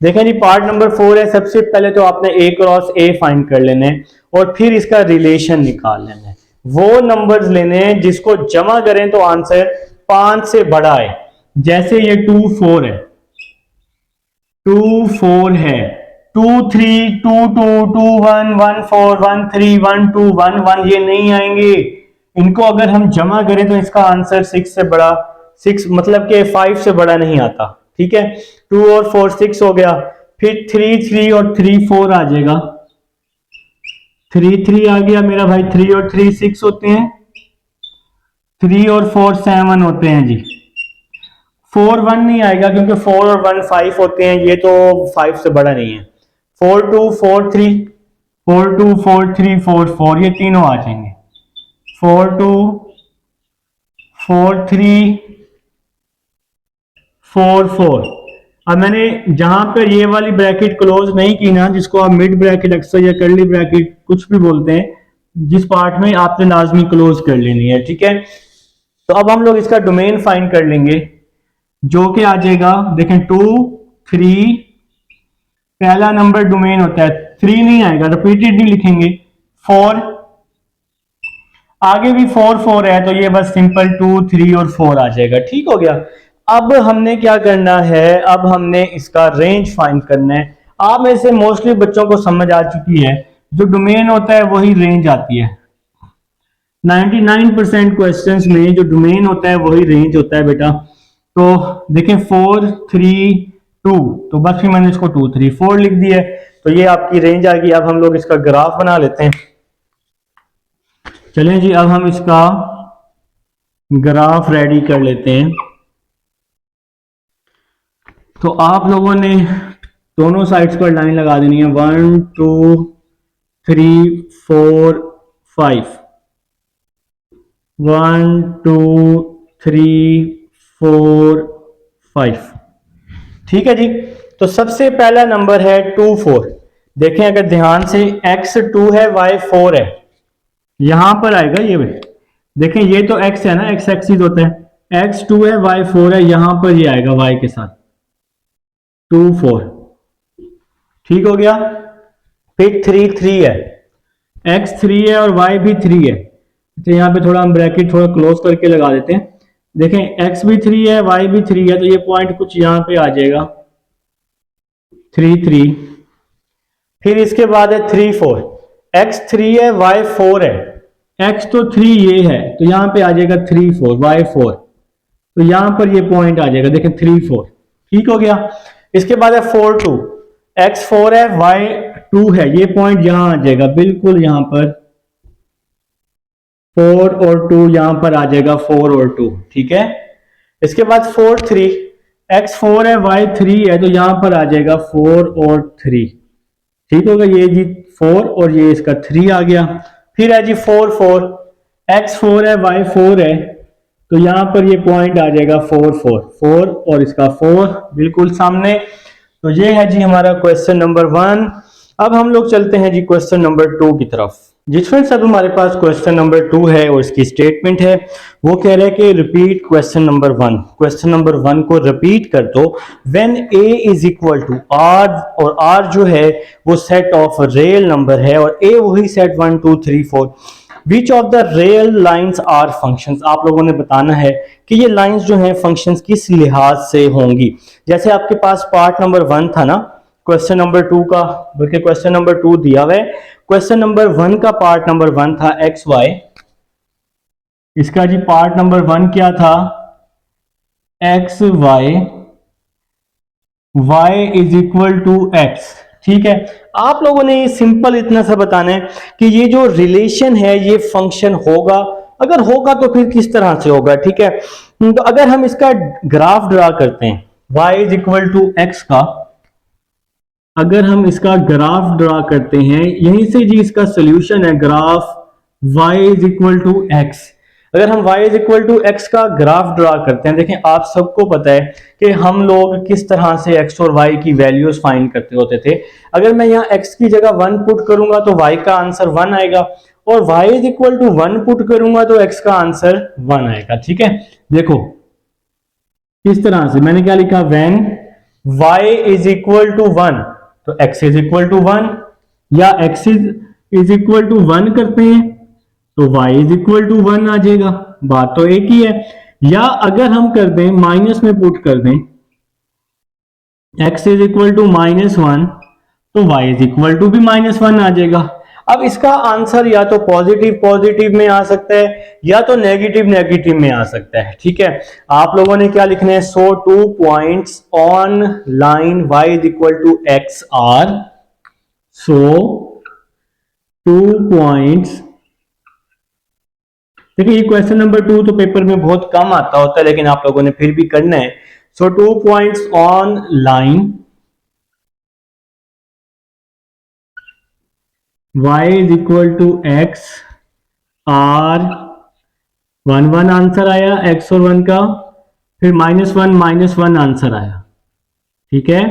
देखें जी पार्ट नंबर 4 है। सबसे पहले तो आपने ए क्रॉस ए फाइंड कर लेने और फिर इसका रिलेशन निकाल लेना, वो नंबर्स लेने जिसको जमा करें तो आंसर 5 से बड़ा है। जैसे ये 2 4 है, 2 4 है, 2 3 2 2 2 1 1 4 1 3 1 2 1 1 ये नहीं आएंगे। इनको अगर हम जमा करें तो इसका आंसर 6 से बड़ा, 6 मतलब कि 5 से बड़ा नहीं आता। ठीक है, 2 और 4 6 हो गया, फिर 3 3 और 3 4 आ जाएगा, 3 3 आ गया मेरा भाई, 3 और 3 6 होते हैं, 3 और 4 7 होते हैं जी। 4 1 नहीं आएगा क्योंकि 4 और 1 5 होते हैं, ये तो 5 से बड़ा नहीं है। 4 2 4 3 4 2 4 3 4 4 ये तीनों आ जाएंगे। 4 2 4 3 4 4। अब मैंने जहां पर ये वाली ब्रैकेट क्लोज नहीं की ना, जिसको आप मिड ब्रैकेट अक्सर या कर्ली ब्रैकेट कुछ भी बोलते हैं, जिस पार्ट में आपने लाजमी क्लोज कर लेनी है। ठीक है, तो अब हम लोग इसका डोमेन फाइंड कर लेंगे जो कि आ जाएगा, देखें 2 3, पहला नंबर डोमेन होता है, 3 नहीं आएगा, रिपीटेड नहीं लिखेंगे, 4 आगे भी 4 4 है तो ये बस सिंपल 2 3 और 4 आ जाएगा। ठीक हो गया। अब हमने क्या करना है, अब हमने इसका रेंज फाइंड करना है। आप में से मोस्टली बच्चों को समझ आ चुकी है, जो डोमेन होता है वही रेंज आती है। 99% क्वेश्चंस में जो डोमेन होता है वही रेंज होता है बेटा। तो देखें 4 3 2, तो बस फिर मैंने इसको 2 3 4 लिख दिया है, तो ये आपकी रेंज आ गई। अब हम लोग इसका ग्राफ बना लेते हैं। चलें जी, अब हम इसका ग्राफ रेडी कर लेते हैं। तो आप लोगों ने दोनों साइड्स पर लाइन लगा देनी है, 1 2 3 4 5, 1 2 3 4 5। ठीक है जी, तो सबसे पहला नंबर है 2 4। देखें अगर ध्यान से, x 2 है y 4 है, यहां पर आएगा ये। देखें ये तो x है ना, x एक्सिस होता है, x 2 है y 4 है, यहां पर ये आएगा y के साथ 2 4। ठीक हो गया। फिर 3 3 है, x 3 है और y भी 3 है, तो यहां पे थोड़ा हम ब्रैकेट थोड़ा क्लोज करके लगा देते हैं। देखें x भी 3 है y भी 3 है, तो ये पॉइंट कुछ यहां पे आ जाएगा 3 3। फिर इसके बाद है 3 4, x 3 है y 4 है, x तो 3 ये है, तो यहां पे आ जाएगा 3 4 y 4, तो यहां पर ये पॉइंट आ जाएगा, देखें 3 4। ठीक हो गया। इसके बाद है 4 2, x 4 है y 2 है, ये पॉइंट यहां आ जाएगा, बिल्कुल यहां पर 4 और 2 यहां पर आ जाएगा, 4 और 2। ठीक है। इसके बाद 4 3, x 4 है y 3 है, तो यहां पर आ जाएगा 4 और 3। ठीक होगा, ये जी 4 और ये इसका 3 आ गया। फिर है जी 4 4, x 4 है y 4 है, तो यहां पर ये पॉइंट आ जाएगा 4 4 4 और इसका 4 बिल्कुल सामने। तो ये है जी हमारा क्वेश्चन नंबर 1। अब हम लोग चलते हैं जी क्वेश्चन नंबर 2 की तरफ। जी फ्रेंड्स, अब हमारे पास क्वेश्चन नंबर 2 है और इसकी स्टेटमेंट है, वो कह रहा है कि repeat question number 1। Question number 1 को रिपीट कर दो। When a is equal to r, और r जो है वो सेट ऑफ रियल नंबर है और a वही set 1 2 3 4। Which of the real lines are functions, आप लोगों ने बताना है कि ये लाइंस जो हैं फंक्शंस किस लिहाज से होंगी। जैसे आपके पास पार्ट नंबर 1 था ना क्वेश्चन नंबर 2 का, बल्कि क्वेश्चन नंबर 2 दिया हुआ है, क्वेश्चन नंबर 1 का पार्ट नंबर 1 था एक्स वाई, इसका जी पार्ट नंबर 1 क्या था, X Y, Y is equal to X. ठीक है, आप लोगों ने सिंपल इतना सा बताना है कि ये जो रिलेशन है ये फंक्शन होगा, अगर होगा तो फिर किस तरह से होगा। ठीक है, तो अगर हम इसका ग्राफ ड्रा करते हैं y is equal to X का, अगर हम इसका ग्राफ ड्रा करते हैं, यहीं से जी इसका सोल्यूशन है graph y is equal to X. अगर हम y is equal to X का ग्राफ ड्रा करते हैं, देखें आप सबको पता है कि हम लोग किस तरह से x और y की वैल्यूज फाइंड करते होते थे। अगर मैं यहाँ x की जगह 1 पुट करूंगा तो y का आंसर 1 आएगा, और y is equal to 1 put करूंगा तो x का आंसर 1 आएगा। ठीक है, देखो किस तरह से मैंने क्या लिखा, when y is equal to 1 तो x इज इक्वल टू 1, या x इज इक्वल टू 1 करते हैं तो y इज इक्वल टू 1 आ जाएगा, बात तो एक ही है। या अगर हम कर दें माइनस में पुट कर दें x इज इक्वल टू -1 तो y इज इक्वल टू भी -1 आ जाएगा। अब इसका आंसर या तो पॉजिटिव पॉजिटिव में आ सकता है या तो नेगेटिव नेगेटिव में आ सकता है। ठीक है, आप लोगों ने क्या लिखना है, so 2 points on line y is equal to x R, so 2 points, देखिए ये क्वेश्चन नंबर 2 तो पेपर में बहुत कम आता होता है, लेकिन आप लोगों ने फिर भी करना है। So 2 points on line y is equal to x R, 1 1 answer आया x और 1 का, फिर -1 आंसर आया। ठीक है,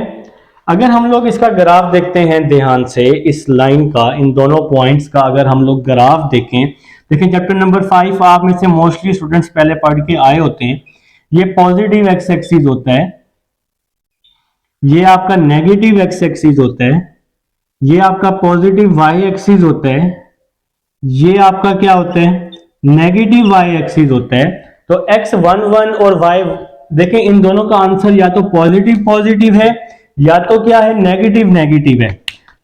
अगर हम लोग इसका ग्राफ देखते हैं ध्यान से, इस लाइन का, इन दोनों पॉइंट्स का अगर हम लोग ग्राफ देखें, देखिए चैप्टर नंबर 5 आप में से मोस्टली स्टूडेंट्स पहले पढ़ के आए होते हैं। ये पॉजिटिव एक्स एक्सिस होता है, ये आपका नेगेटिव एक्स एक्सिस होता है, ये आपका पॉजिटिव वाई एक्सिस होता है, ये आपका क्या होता है, नेगेटिव वाई एक्सिस होता है। तो x 1 1 और y, देखें इन दोनों का आंसर या तो पॉजिटिव पॉजिटिव है या तो क्या है, नेगेटिव नेगेटिव है।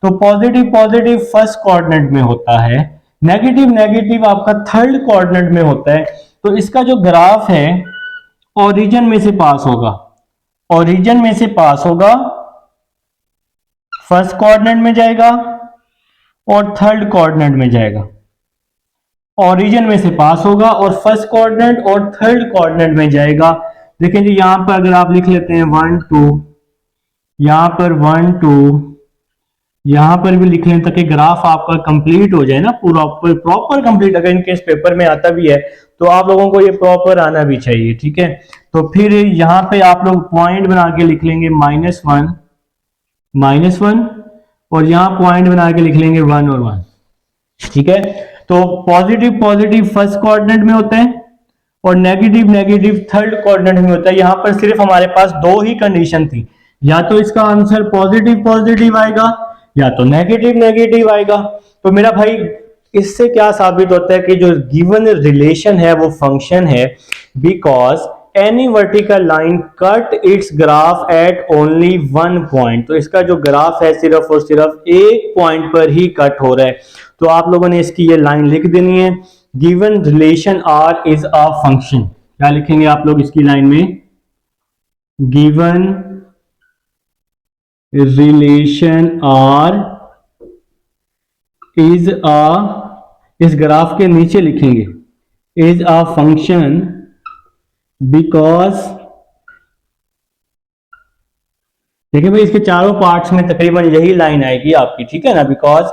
तो पॉजिटिव पॉजिटिव फर्स्ट कोऑर्डिनेट में होता है, नेगेटिव नेगेटिव आपका थर्ड कोऑर्डिनेट में होता है। तो इसका जो ग्राफ है ओरिजिन में से पास होगा, ओरिजिन में से पास होगा, फर्स्ट कोऑर्डिनेट में जाएगा और थर्ड कोऑर्डिनेट में जाएगा। ओरिजिन में से पास होगा और फर्स्ट कोऑर्डिनेट और थर्ड कोऑर्डिनेट में जाएगा। देखें जी यहां पर अगर आप लिख लेते हैं 1 2, यहां पर 1 2, यहां पर भी लिख लें ताकि ग्राफ आपका कंप्लीट हो जाए ना, पूरा प्रॉपर कंप्लीट। अगर इनकेस पेपर में आता भी है तो आप लोगों को ये प्रॉपर आना भी चाहिए। ठीक है, तो फिर यहां पे आप लोग पॉइंट बना के लिख लेंगे -1 और यहां पॉइंट बना के लिख लेंगे 1 और 1। ठीक है, तो पॉजिटिव पॉजिटिव फर्स्ट कोऑर्डिनेट में होता है और नेगेटिव नेगेटिव थर्ड कोऑर्डिनेट में होता है। यहां पर सिर्फ हमारे पास दो ही कंडीशन थी, या तो इसका आंसर पॉजिटिव पॉजिटिव आएगा या तो नेगेटिव नेगेटिव आएगा। तो मेरा भाई इससे क्या साबित होता है कि जो गिवन रिलेशन है वो फंक्शन है, because any vertical line cut it's graph at only 1 point. तो इसका जो ग्राफ है सिर्फ और सिर्फ एक पॉइंट पर ही कट हो रहा है। तो आप लोगों ने इसकी ये लाइन लिख देनी है, given relation R is a function. क्या लिखेंगे आप लोग इसकी लाइन में, given relation R is a, इस ग्राफ के नीचे लिखेंगे इज अ फंक्शन बिकॉज, देखिए भाई इसके चारों पार्ट्स में तकरीबन यही लाइन आएगी आपकी। ठीक है ना, because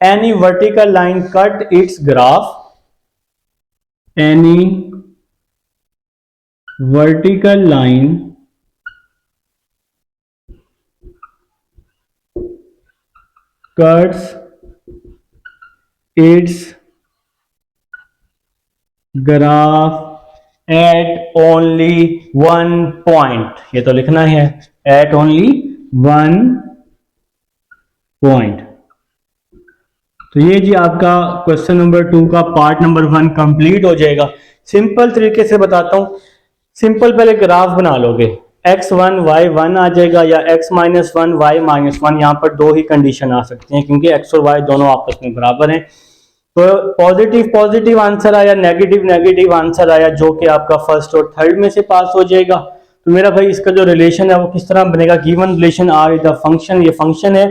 any vertical line cut it's graph, any vertical line cuts its graph at only 1 point। ये तो लिखना है at only 1 point। तो ये जी आपका क्वेश्चन नंबर 2 का पार्ट नंबर 1 कंप्लीट हो जाएगा। सिंपल तरीके से बताता हूं, सिंपल पहले ग्राफ बना लोगे, x1 y1 आ जाएगा या x -1 y -1। यहाँ पर दो ही कंडीशन आ सकती हैं क्योंकि x और y दोनों आपस में बराबर हैं। तो पॉजिटिव पॉजिटिव आंसर आया, नेगेटिव नेगेटिव आंसर आया, जो कि आपका फर्स्ट और थर्ड में से पास हो जाएगा। तो मेरा भाई इसका जो रिलेशन है वो किस तरह बनेगा, given relation R is the function. ये फंक्शन है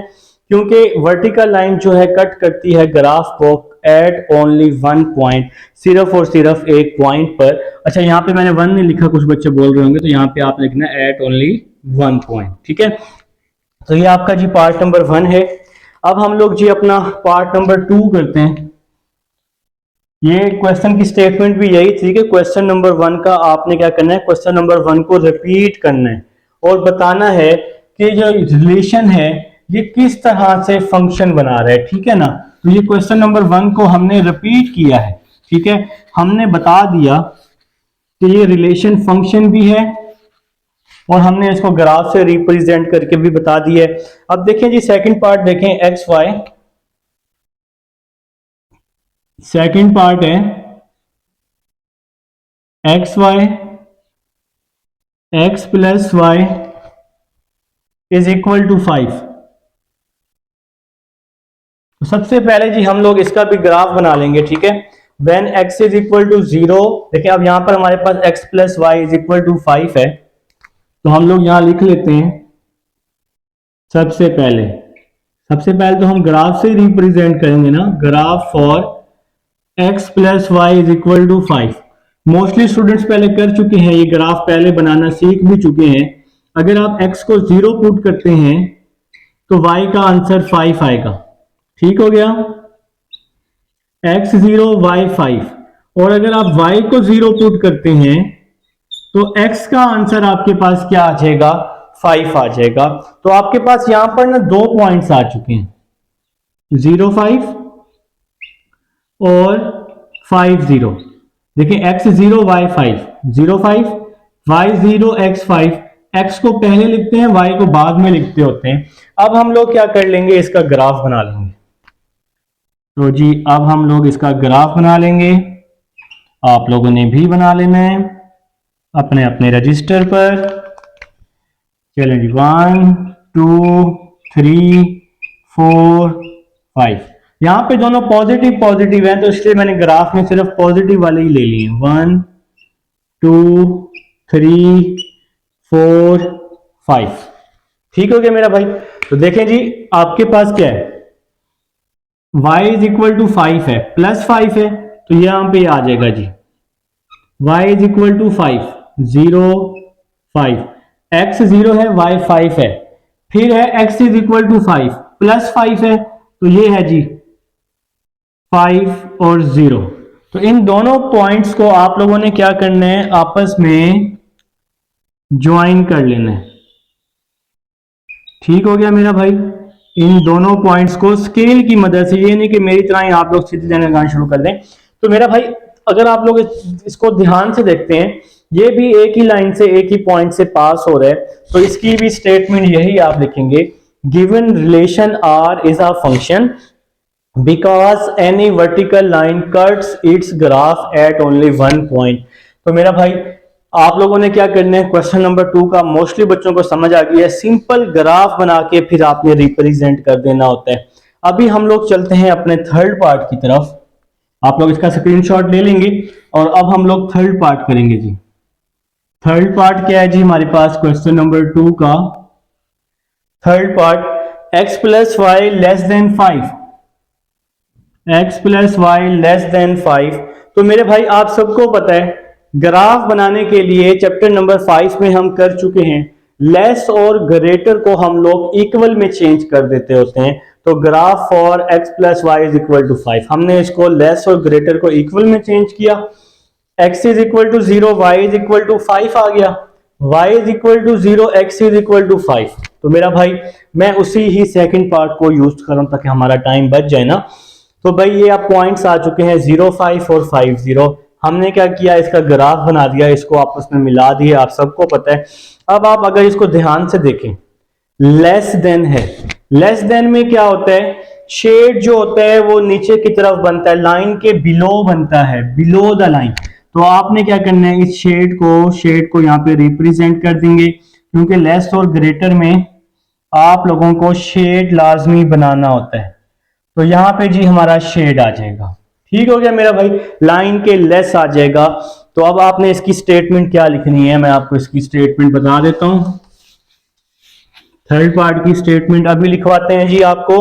क्योंकि वर्टिकल लाइन जो है कट करती है ग्राफ को एट ओनली 1 पॉइंट, सिर्फ और सिर्फ एक पॉइंट पर। अच्छा यहाँ पे मैंने 1 नहीं लिखा, कुछ बच्चे बोल रहे होंगे, तो यहाँ पे आप लिखना एट ओनली 1 पॉइंट। ठीक है, तो ये आपका जी पार्ट नंबर 1 है। अब हम लोग जी अपना पार्ट नंबर 2 करते हैं। ये क्वेश्चन की स्टेटमेंट भी यही थी कि क्वेश्चन नंबर 1 का आपने क्या करना है, क्वेश्चन नंबर 1 को रिपीट करना है और बताना है कि जो रिलेशन है ये किस तरह से फंक्शन बना रहा है, ठीक है ना। तो ये क्वेश्चन नंबर 1 को हमने रिपीट किया है, ठीक है। हमने बता दिया कि ये रिलेशन फंक्शन भी है और हमने इसको ग्राफ से रिप्रेजेंट करके भी बता दिया है। अब देखें जी सेकंड पार्ट देखें, एक्स वाई, सेकंड पार्ट है x y, x plus y is equal to 5। तो सबसे पहले जी हम लोग इसका भी ग्राफ बना लेंगे, ठीक है। When x is equal to 0, देखिए अब यहां पर हमारे पास x plus y is equal to 5 है, तो हम लोग यहां लिख लेते हैं सबसे पहले तो हम ग्राफ से रिप्रेजेंट करेंगे ना, graph for x plus y is equal to 5। Mostly students पहले कर चुके हैं, ये ग्राफ पहले बनाना सीख भी चुके हैं। अगर आप x को 0 पुट करते हैं तो y का आंसर 5 आएगा, ठीक हो गया, x0 y5। और अगर आप y को 0 पुट करते हैं तो x का आंसर आपके पास क्या आ जाएगा, 5 आ जाएगा। तो आपके पास यहां पर ना दो पॉइंट्स आ चुके हैं, 0 5 और 5 0। देखिए x0 y5, 0 5 y0 x5, x को पहले लिखते हैं y को बाद में लिखते होते हैं। अब हम लोग क्या कर लेंगे, इसका ग्राफ बना लेंगे। तो जी अब हम लोग इसका ग्राफ बना लेंगे, आप लोगों ने भी बना लेना है अपने अपने रजिस्टर पर। चलें जी 1 2 3 4 5, यहां पे दोनों पॉजिटिव पॉजिटिव हैं तो इसलिए मैंने ग्राफ में सिर्फ पॉजिटिव वाले ही ले लिए, 1 2 3 4 5। ठीक हो गया मेरा भाई। तो देखें जी आपके पास क्या है, y इज इक्वल टू 5 है, प्लस 5 है तो यहां पे आ जाएगा जी y is equal to 5, 0 5, x 0 है y 5 है, फिर है x is equal to 5 plus 5 है तो ये है जी 5 और 0। तो इन दोनों पॉइंट्स को आप लोगों ने क्या करना है, आपस में ज्वाइन कर लेना है, ठीक हो गया मेरा भाई। इन दोनों पॉइंट्स को स्केल की मदद से, ये नहीं कि मेरी तरह ही आप लोग सीधे जाने लगाना शुरू कर दें। तो मेरा भाई अगर आप लोग इसको ध्यान से देखते हैं, ये भी एक ही लाइन से एक ही पॉइंट से पास हो रहा है, तो इसकी भी स्टेटमेंट यही आप लिखेंगे, given relation R is a function because any vertical line cuts its graph at only one point. तो मेरा भाई आप लोगों ने क्या करना है, क्वेश्चन नंबर 2 का मोस्टली बच्चों को समझ आ गया है, सिंपल ग्राफ बना के फिर आपने रिप्रेजेंट कर देना होता है। अभी हम लोग चलते हैं अपने थर्ड पार्ट की तरफ, आप लोग इसका स्क्रीनशॉट ले लेंगे और अब हम लोग थर्ड पार्ट करेंगे जी। थर्ड पार्ट क्या है जी हमारे पास, क्वेश्चन नंबर 2 का third part, x plus Y less than 5, x plus Y less than 5। तो मेरे भाई आप सबको पता है ग्राफ बनाने के लिए चैप्टर नंबर 5 में हम कर चुके हैं, लेस और ग्रेटर को हम लोग इक्वल में चेंज कर देते होते हैं। तो graph for x plus y is equal to 5, हमने इसको लेस और ग्रेटर को इक्वल में चेंज किया, x is equal to 0, y is equal to 5 आ गया, y is equal to 0, x is equal to 5। तो मेरा भाई मैं उसी ही सेकंड पार्ट को यूज कर रहा हूं ताकि हमारा टाइम बच जाए ना। तो भाई ये आप पॉइंट्स आ चुके हैं 0 5 और 5 0, हमने क्या किया, इसका ग्राफ बना दिया, इसको आपस में मिला दिए, आप सबको पता है। अब आप अगर इसको ध्यान से देखें, लेस देन है, लेस देन में क्या होता है, शेड जो होता है वो नीचे की तरफ बनता है, लाइन के बिलो बनता है, बिलो द लाइन। तो आपने क्या करना है, इस शेड को यहाँ पे रिप्रेजेंट कर देंगे, क्योंकि लेस और ग्रेटर में आप लोगों को शेड लाजमी बनाना होता है। तो यहां पे जी हमारा शेड आ जाएगा, ठीक हो गया मेरा भाई, लाइन के लेस आ जाएगा। तो अब आपने इसकी स्टेटमेंट क्या लिखनी है, मैं आपको इसकी स्टेटमेंट बता देता हूं। थर्ड पार्ट की स्टेटमेंट अभी लिखवाते हैं जी आपको,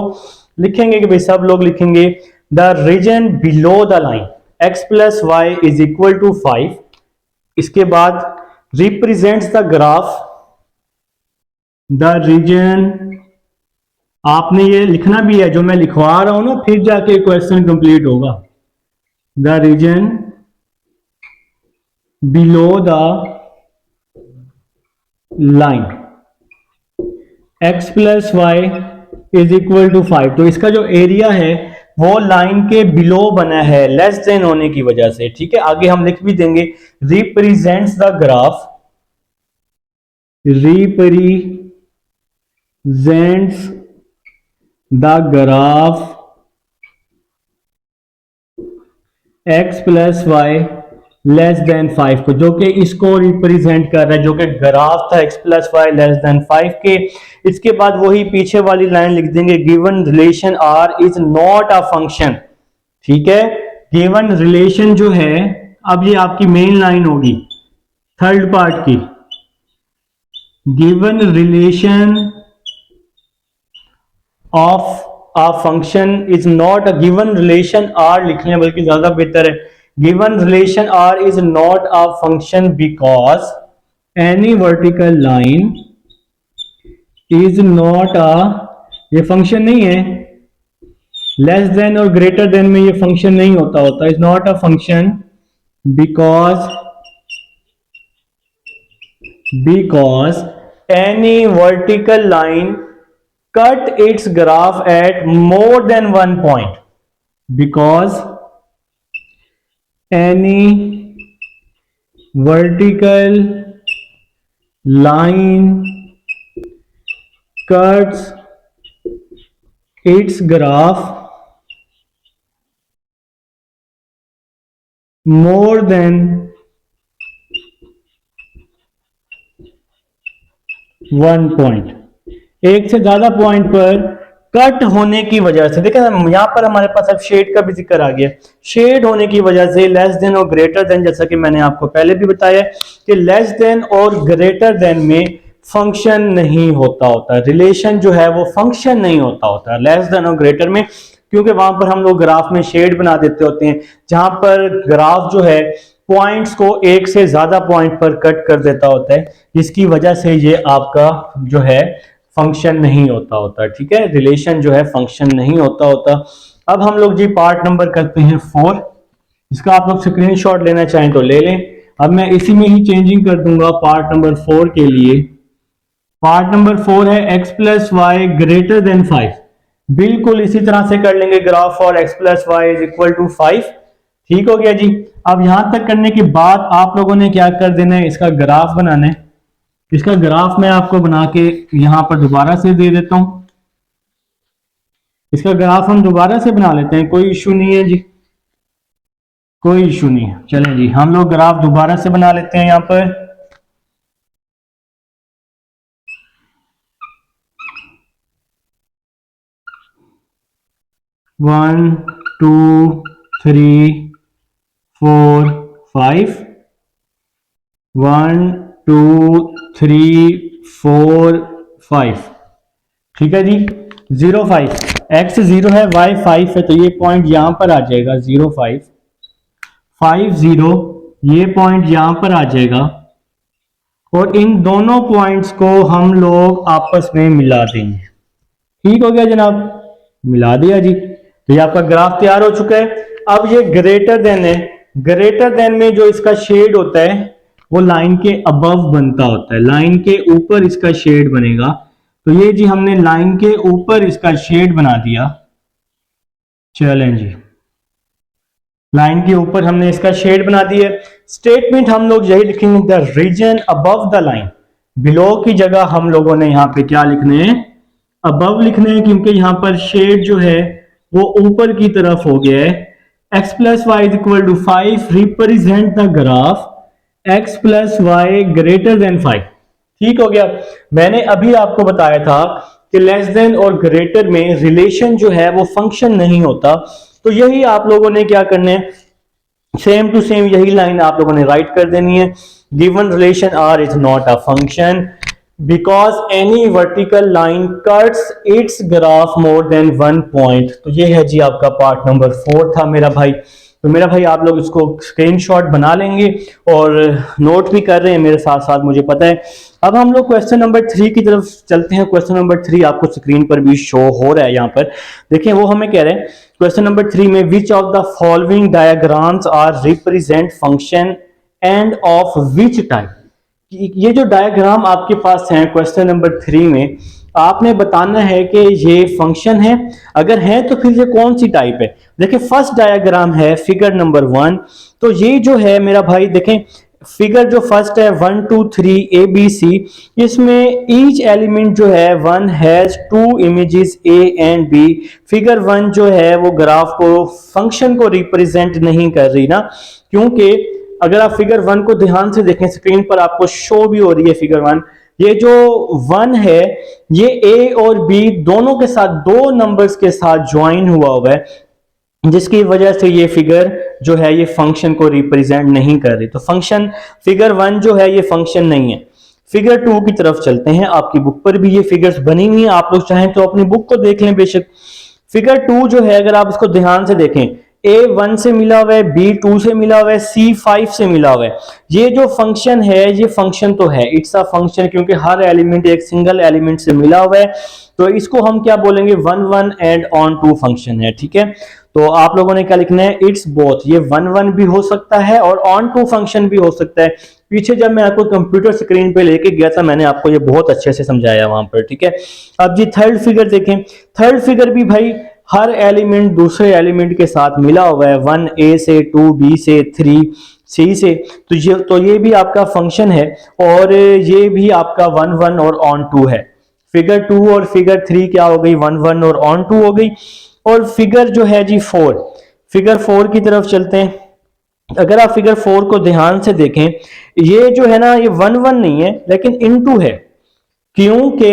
लिखेंगे कि भाई सब लोग लिखेंगे, the region below the line x plus y is equal to 5, इसके बाद represents the graph, the region, आपने ये लिखना भी है जो मैं लिखवा रहा हूं ना, फिर जाके क्वेश्चन कंप्लीट होगा। The region below the line x plus y is equal to 5। तो इसका जो एरिया है वो लाइन के बिलो बना है लेस देन होने की वजह से। ठीक है, आगे हम लिख भी देंगे represents the graph, represents the graph x plus Y less than 5 को, जो कि इसको रिप्रेजेंट कर रहा है, जो कि ग्राफ था x plus Y less than 5 के। इसके बाद वही पीछे वाली लाइन लिख देंगे given relation r is not a function. ठीक है, गिवन रिलेशन जो है, अब ये आपकी मेन लाइन होगी थर्ड पार्ट की, given relation of a function is not a given relation r लिख लें बल्कि ज्यादा बेहतर है। given relation r is not a function because any vertical line is not a, ये फंक्शन नहीं है, लेस देन और ग्रेटर देन में ये फंक्शन नहीं होता is not a function because any vertical line cut its graph at more than one point, because any vertical line cuts its graph more than one point, एक से ज्यादा point पर cut होने की वजह से, देखिए यहां पर हमारे पास अब शेड का भी जिक्र आ गया। शेड होने की वजह से लेस देन और ग्रेटर देन, जैसा कि मैंने आपको पहले भी बताया कि लेस देन और ग्रेटर देन में फंक्शन नहीं होता रिलेशन जो है वो फंक्शन नहीं होता लेस देन और ग्रेटर में, क्योंकि वहां पर हम लोग ग्राफ में शेड बना देते होते हैं, जहां पर ग्राफ जो है पॉइंट्स को एक से ज्यादा पॉइंट पर कट कर देता होता है, जिसकी वजह से ये आपका जो है फंक्शन नहीं होता। ठीक है, रिलेशन जो है फंक्शन नहीं होता। अब हम लोग जी पार्ट नंबर करते हैं 4, इसका आप लोग स्क्रीनशॉट लेना चाहें तो ले लें। अब मैं इसी में ही चेंजिंग कर दूंगा पार्ट नंबर 4 के लिए। पार्ट नंबर 4 है x plus Y greater than 5। बिल्कुल इसी तरह से कर लेंगे ग्राफ और x plus y is equal to 5। ठीक हो गया जी। अब यहां तक करने के बाद आप लोगों ने क्या कर देना है, इसका ग्राफ बनाना है। इसका ग्राफ मैं आपको बना के यहां पर दोबारा से दे देता हूं। इसका ग्राफ हम दोबारा से बना लेते हैं, कोई इशू नहीं है जी, कोई इशू नहीं है। चलें जी, हम लोग ग्राफ दोबारा से बना लेते हैं। यहां पर 1 2 3 4 5 1 2 3 4 5। ठीक है जी, 0 5, x 0 है y 5 है, तो ये पॉइंट यहां पर आ जाएगा 0 5 5 0, ये पॉइंट यहां पर आ जाएगा और इन दोनों पॉइंट्स को हम लोग आपस में मिला देंगे। ठीक हो गया जनाब, मिला दिया जी, तो ये आपका ग्राफ तैयार हो चुका है। अब ये ग्रेटर देन है, ग्रेटर देन में जो इसका शेड होता है वो लाइन के अबव बनता होता है, लाइन के ऊपर इसका शेड बनेगा। तो ये जी हमने लाइन के ऊपर इसका शेड बना दिया। चलें जी, लाइन के ऊपर हमने इसका शेड बना दिया। स्टेटमेंट हम लोग यही लिखेंगे, the region above the line. Below की जगह हम लोगों ने यहाँ पे क्या लिखने हैं, अबव लिखने हैं, क्योंकि यहाँ पर शेड जो है वो ऊपर की तरफ हो गया है। x plus y is equal to 5 represent the graph x plus Y greater than 5। ठीक हो गया। मैंने अभी आपको बताया था कि लेस देन और ग्रेटर में रिलेशन जो है वो फंक्शन नहीं होता, तो यही आप लोगों ने क्या करना है, सेम टू सेम यही लाइन आप लोगों ने राइट कर देनी है। Given relation r is not a function because any vertical line cuts its graph more than one point. तो ये है जी आपका पार्ट नंबर 4 था मेरा भाई। तो मेरा भाई आप लोग इसको स्क्रीनशॉट बना लेंगे और नोट भी कर रहे हैं मेरे साथ साथ, मुझे पता है। अब हम लोग क्वेश्चन नंबर 3 की तरफ चलते हैं। क्वेश्चन नंबर 3 आपको स्क्रीन पर भी शो हो रहा है यहाँ पर, देखें वो हमें कह रहे हैं क्वेश्चन नंबर 3 में, which of the following diagrams are represent function and of which type. ये जो डायग्राम आपके पास है क्वेश्चन नंबर 3 में, आपने बताना है कि ये फंक्शन है, अगर है तो फिर ये कौन सी टाइप है। देखिए फर्स्ट डायग्राम है फिगर नंबर 1, तो ये जो है मेरा भाई देखें फिगर जो फर्स्ट है 1 2 3 ए बी सी, इसमें ईच एलिमेंट जो है 1 has 2 images A and B. Figure 1 जो है वो ग्राफ को फंक्शन को रिप्रेजेंट नहीं कर रही ना, क्योंकि अगर आप फिगर 1 को ध्यान से देखें, स्क्रीन पर आपको शो भी हो रही है फिगर 1, ये जो 1 है ये ए और बी दोनों के साथ, दो नंबर्स के साथ ज्वाइन हुआ है, जिसकी वजह से ये फिगर जो है ये फंक्शन को रिप्रेजेंट नहीं कर रही। तो फंक्शन फिगर 1 जो है ये फंक्शन नहीं है। फिगर 2 की तरफ चलते हैं, आपकी बुक पर भी ये फिगर्स बनी हुई हैं, आप लोग चाहें तो अपनी बुक को देख लें बेशक। फिगर 2 जो है अगर आप इसको ध्यान से देखें, ए 1 से मिला हुआ है, बी 2 से मिला हुआ है, सी 5 से मिला हुआ है। ये जो फंक्शन है ये फंक्शन तो है, इट्स अ फंक्शन, क्योंकि हर एलिमेंट एक सिंगल एलिमेंट से मिला हुआ है, तो इसको हम क्या बोलेंगे, 1 1 एंड ऑन 2 फंक्शन है। ठीक है, तो आप लोगों ने क्या लिखना है, इट्स बोथ, ये 1 1 भी हो सकता है और ऑन 2 फंक्शन भी हो सकता है। पीछे जब मैं आपको कंप्यूटर स्क्रीन पे लेके गया था मैंने आपको ये बहुत अच्छे से समझाया वहां पर। ठीक है, अब जी थर्ड फिगर देखें, थर्ड फिगर भी भाई हर एलिमेंट दूसरे एलिमेंट के साथ मिला हुआ है, 1 ए से, 2 बी से, 3 सी से, तो ये भी आपका फंक्शन है और ये भी आपका 1 1 और ऑन 2 है। फिगर 2 और फिगर 3 क्या हो गई, 1 1 और ऑन 2 हो गई। और फिगर जो है जी 4, फिगर 4 की तरफ चलते हैं। अगर आप फिगर 4 को ध्यान से देखें, ये जो है ना ये 1 1 नहीं है लेकिन इनटू है, क्योंकि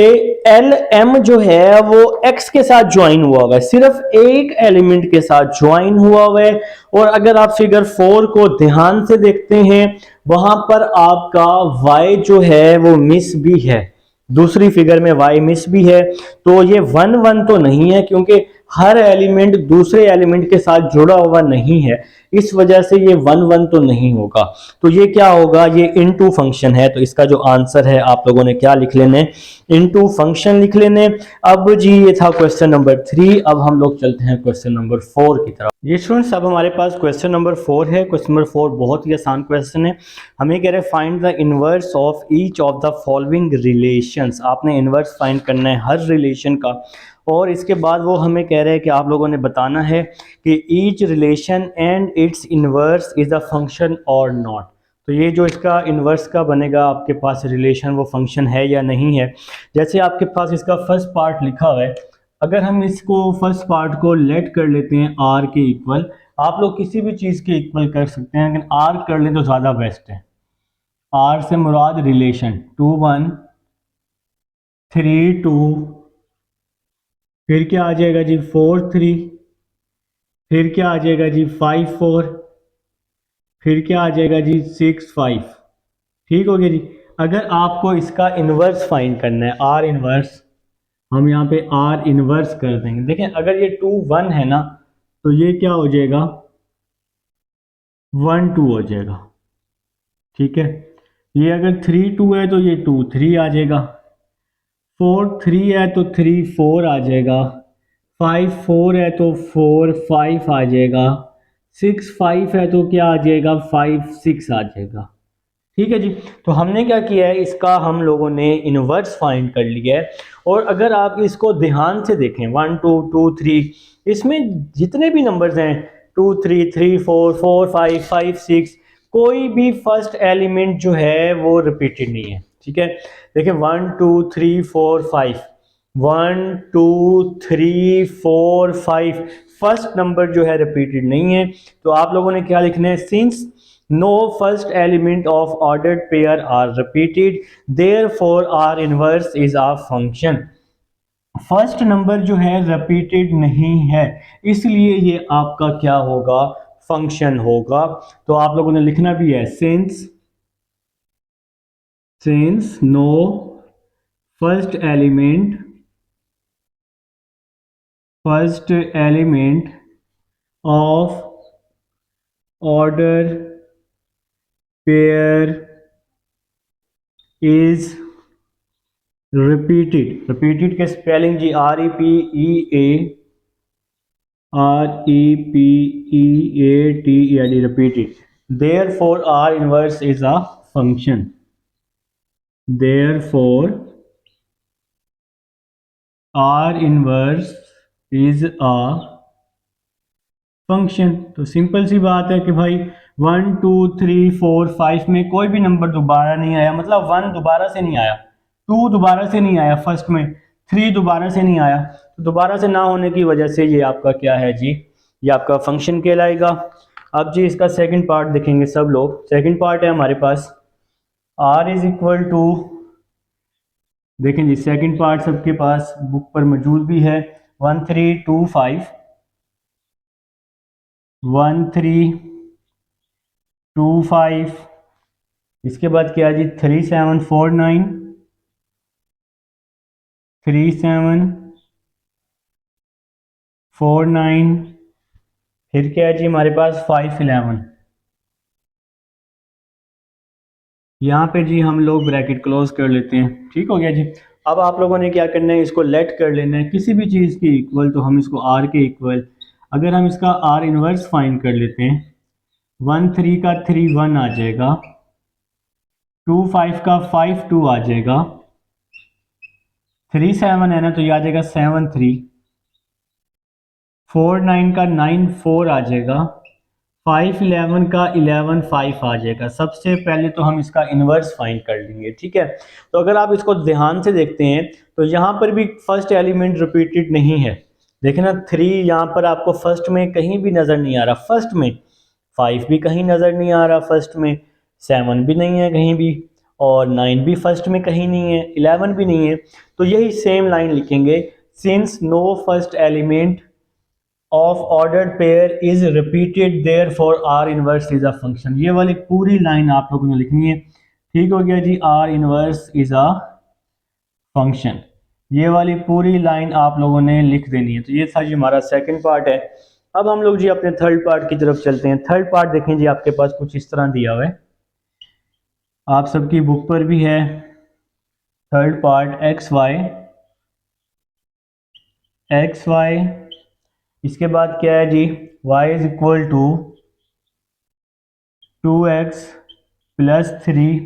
एल एम जो है वो एक्स के साथ ज्वाइन हुआ है, सिर्फ एक एलिमेंट के साथ ज्वाइन हुआ है। और अगर आप फिगर 4 को ध्यान से देखते हैं वहां पर आपका y जो है वो मिस भी है, दूसरी फिगर में y मिस भी है, तो ये 1 1 तो नहीं है क्योंकि हर एलिमेंट दूसरे एलिमेंट के साथ जुड़ा हुआ नहीं है, इस वजह से ये 1 1 तो नहीं होगा। तो ये क्या होगा, ये इनटू फंक्शन है। तो इसका जो आंसर है आप लोगों ने क्या लिख लेने, इनटू फंक्शन लिख लेने। अब जी ये था क्वेश्चन नंबर 3, अब हम लोग चलते हैं क्वेश्चन नंबर 4 की तरफ। ये स्टूडेंट्स अब हमारे पास क्वेश्चन नंबर 4 है। क्वेश्चन नंबर 4 बहुत ही आसान क्वेश्चन है, हमें कह रहे हैं find the inverse of each of the following relations. आपने इनवर्स फाइंड करना है हर रिलेशन का, और इसके बाद वो हमें कह रहे हैं कि आप लोगों ने बताना है कि each relation and it's inverse is a function और नॉट। तो ये जो इसका इनवर्स का बनेगा आपके पास रिलेशन, वो फंक्शन है या नहीं है। जैसे आपके पास इसका फर्स्ट पार्ट लिखा हुआ है, अगर हम इसको फर्स्ट पार्ट को लेट कर लेते हैं आर के इक्वल, आप लोग किसी भी चीज़ के इक्वल कर सकते हैं लेकिन आर कर लें तो ज़्यादा बेस्ट है। आर से मुराद रिलेशन 2 1 3 2, फिर क्या आ जाएगा जी 4 3, फिर क्या आ जाएगा जी 5 4, फिर क्या आ जाएगा जी 6 5। ठीक हो गया जी। अगर आपको इसका इन्वर्स फाइंड करना है, आर इन्वर्स, हम यहाँ पे आर इन्वर्स कर देंगे। देखें अगर ये 2 1 है ना, तो ये क्या हो जाएगा 1 2 हो जाएगा। ठीक है, ये अगर 3 2 है तो ये 2 3 आ जाएगा, 4 3 है तो 3 4 आ जाएगा, 5 4 है तो 4 5 आ जाएगा, 6 5 है तो क्या आ जाएगा 5 6 आ जाएगा। ठीक है जी, तो हमने क्या किया है, इसका हम लोगों ने इनवर्स फाइंड कर लिया है। और अगर आप इसको ध्यान से देखें 1 2 2 3, इसमें जितने भी नंबर्स हैं 2 3 3 4 4 5 5 6, कोई भी फर्स्ट एलिमेंट जो है वो रिपीटेड नहीं है। ठीक है, देखिए 1 2 3 4 5, 1 2 3 4 5, फर्स्ट नंबर जो है रिपीटेड नहीं है। तो आप लोगों ने क्या लिखना है, since no first element of ordered pair are repeated, therefore r inverse is a function। First number जो है रिपीटेड नहीं है, इसलिए ये आपका क्या होगा, फंक्शन होगा। तो आप लोगों ने लिखना भी है since no first element of order pair is repeated के स्पेलिंग जी repeated, repeated. Therefore R inverse is a function. Therefore R inverse is a function. तो सिंपल सी बात है कि भाई 1 2 3 4 5 में कोई भी नंबर दोबारा नहीं आया, मतलब 1 दोबारा से नहीं आया, 2 दोबारा से नहीं आया फर्स्ट में, 3 दोबारा से नहीं आया। तो दोबारा से ना होने की वजह से ये आपका क्या है जी, ये आपका फंक्शन कहलाएगा। अब जी इसका सेकंड पार्ट देखेंगे सब लोग। सेकंड पार्ट है हमारे पास r इज इक्वल टू, देखें जी सेकंड पार्ट सबके पास बुक पर मौजूद भी है, 1325 1325। इसके बाद क्या है जी 3749 3749। फिर क्या है जी हमारे पास 511। यहाँ पे जी हम लोग ब्रैकेट क्लोज कर लेते हैं, ठीक हो गया जी। अब आप लोगों ने क्या करना है, इसको लेट कर लेना है किसी भी चीज़ की इक्वल, तो हम इसको r के इक्वल, अगर हम इसका r इनवर्स फाइंड कर लेते हैं, 13 का 3 1 आ जाएगा, 25 का 5 2 आ जाएगा, 37 है ना तो ये आ जाएगा 7 3, 49 का 9 4 आ जाएगा, 511 का 11 5 आ जाएगा। सबसे पहले तो हम इसका इन्वर्स फाइंड कर लेंगे, ठीक है। तो अगर आप इसको ध्यान से देखते हैं तो यहाँ पर भी फर्स्ट एलिमेंट रिपीटेड नहीं है, देखें ना 3 यहाँ पर आपको फर्स्ट में कहीं भी नज़र नहीं आ रहा, फर्स्ट में 5 भी कहीं नज़र नहीं आ रहा, फर्स्ट में 7 भी नहीं है कहीं भी, और 9 भी फर्स्ट में कहीं नहीं है, 11 भी नहीं है। तो यही सेम लाइन लिखेंगे, since no first element of ordered pair is repeated therefore R inverse is a function. ये वाली पूरी लाइन आप लोगों ने लिखनी है, ठीक हो गया जी। R inverse is a function, ये वाली पूरी लाइन आप लोगों ने लिख देनी है। तो ये था जी हमारा सेकंड पार्ट है। अब हम लोग जी अपने थर्ड पार्ट की तरफ चलते हैं। थर्ड पार्ट देखें जी आपके पास कुछ इस तरह दिया हुआ है, आप सबकी बुक पर भी है। थर्ड पार्ट एक्स वाई, इसके बाद क्या है जी y is equal to 2x plus 3,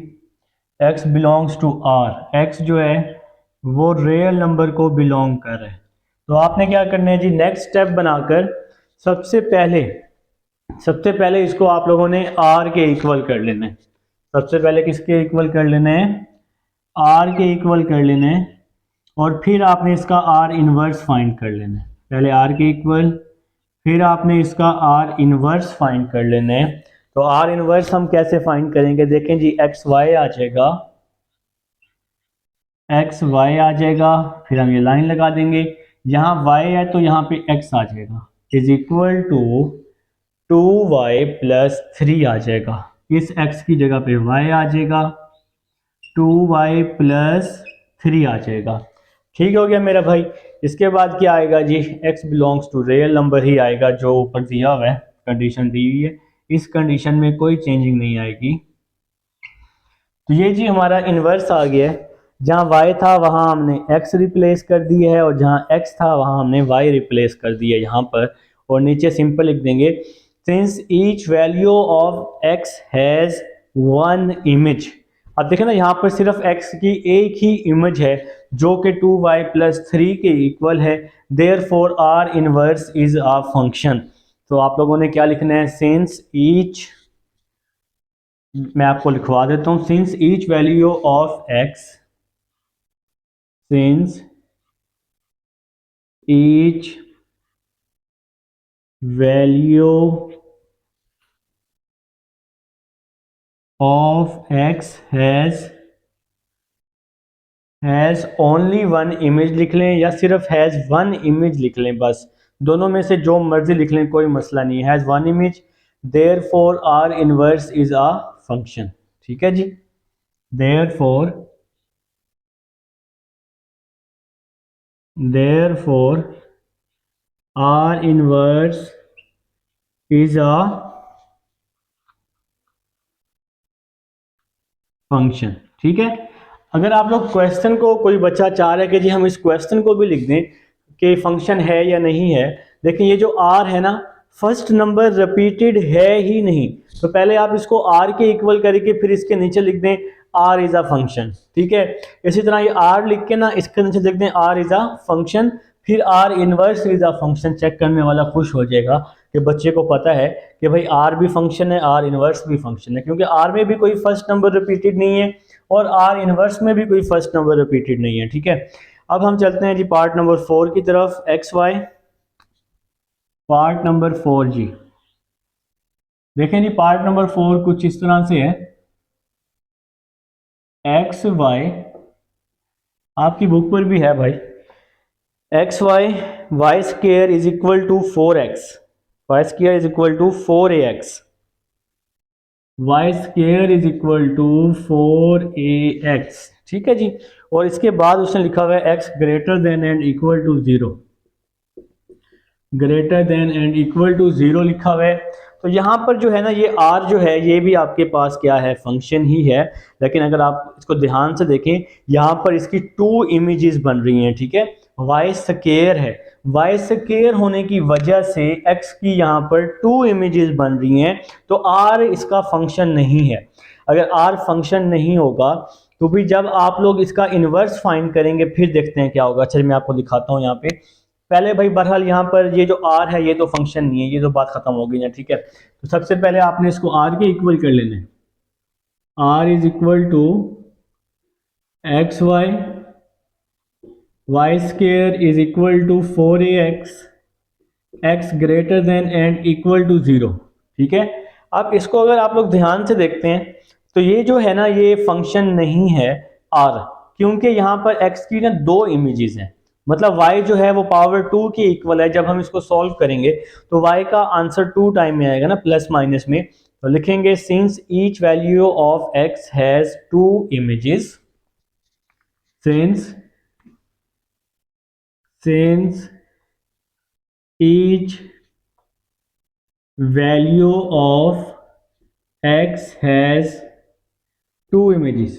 x belongs to r, x जो है वो रियल नंबर को बिलोंग कर रहा है। तो आपने क्या करना है जी, नेक्स्ट स्टेप बनाकर सबसे पहले इसको आप लोगों ने r के इक्वल कर लेना है। सबसे पहले किसके इक्वल कर लेना है, r के इक्वल कर लेना है, और फिर आपने इसका r इनवर्स फाइंड कर लेना है। पहले r के इक्वल, फिर आपने इसका r इनवर्स फाइंड कर लेना है। तो r इनवर्स हम कैसे फाइंड करेंगे, देखें जी एक्स वाई आ जाएगा, एक्स वाई आ जाएगा, फिर हम ये लाइन लगा देंगे, यहाँ y है तो यहाँ पे x आ जाएगा, is equal to 2y plus 3 आ जाएगा, इस x की जगह पे y आ जाएगा, 2y प्लस 3 आ जाएगा, ठीक हो गया मेरा भाई। इसके बाद क्या आएगा जी, x belongs to real number ही आएगा, जो ऊपर दिया हुआ है, कंडीशन दी हुई है, इस कंडीशन में कोई चेंजिंग नहीं आएगी। तो ये जी हमारा इन्वर्स आ गया है, जहाँ y था वहाँ हमने x रिप्लेस कर दिया है, और जहाँ x था वहाँ हमने y रिप्लेस कर दिया है यहाँ पर, और नीचे सिंपल लिख देंगे since each value of x has one image. अब देखें ना यहाँ पर सिर्फ x की एक ही इमेज है जो कि 2y प्लस 3 के इक्वल है, therefore r inverse is a function. तो आप लोगों ने क्या लिखना है, सिंस ईच, मैं आपको लिखवा देता हूं, since each value of x, since each value of x has only one image लिख लें, या सिर्फ हैज वन इमेज लिख लें, बस दोनों में से जो मर्जी लिख लें, कोई मसला नहीं है। Has one image, therefore R inverse is a function, ठीक है जी। Therefore R inverse is a function. ठीक है, अगर आप लोग क्वेश्चन को, कोई बच्चा चाह रहा है कि जी हम इस क्वेश्चन को भी लिख दें कि फंक्शन है या नहीं है, देखिए ये जो आर है ना, फर्स्ट नंबर रिपीटेड है ही नहीं, तो पहले आप इसको आर के इक्वल करके फिर इसके नीचे लिख दें आर इज अ फंक्शन। ठीक है, इसी तरह ये आर लिख के ना इसके नीचे लिख दें आर इज अ फंक्शन, फिर R inverse is a function. Check करने वाला खुश हो जाएगा कि बच्चे को पता है कि भाई आर भी फंक्शन है, आर इनवर्स भी फंक्शन है, क्योंकि आर में भी कोई फर्स्ट नंबर रिपीटेड नहीं है और आर इनवर्स में भी कोई फर्स्ट नंबर रिपीटेड नहीं है। ठीक है, अब हम चलते हैं जी पार्ट नंबर 4 की तरफ, एक्स वाई। पार्ट नंबर 4 जी, देखें जी पार्ट नंबर 4 कुछ इस तरह से है, एक्स वाई, आपकी बुक पर भी है भाई, x Y, y square is equal to 4x, y square is equal to 4ax, y square is equal to 4ax। ठीक है जी, और इसके बाद उसने लिखा हुआ है x greater than and equal to 0, greater than and equal to 0 लिखा हुआ है। तो यहाँ पर जो है ना ये r जो है ये भी आपके पास क्या है, फंक्शन ही है, लेकिन अगर आप इसको ध्यान से देखें यहाँ पर इसकी 2 इमेजेस बन रही हैं। ठीक है, वाई स्केयर है, वाई स्केयर होने की वजह से x की यहाँ पर 2 इमेजेस बन रही हैं, तो r इसका फंक्शन नहीं है। अगर r फंक्शन नहीं होगा तो भी जब आप लोग इसका इन्वर्स फाइंड करेंगे फिर देखते हैं क्या होगा। चलिए मैं आपको दिखाता हूँ यहाँ पे, पहले भाई बहरहाल यहाँ पर ये जो आर है ये तो फंक्शन नहीं है, ये तो बात खत्म हो गई है। ठीक है, तो सबसे पहले आपने इसको आर के इक्वल कर लेना है, R is equal to x Y, y square is equal to 4ax, x greater than and equal to 0। ठीक है, अब इसको अगर आप लोग ध्यान से देखते हैं तो ये जो है ना ये फंक्शन नहीं है आर, क्योंकि यहाँ पर x की ना 2 इमेजेस हैं, मतलब y जो है वो पावर 2 के इक्वल है। जब हम इसको सॉल्व करेंगे तो y का आंसर 2 टाइम में आएगा ना, प्लस माइनस में, तो लिखेंगे since each value of x has 2 images, since each value of x has 2 images,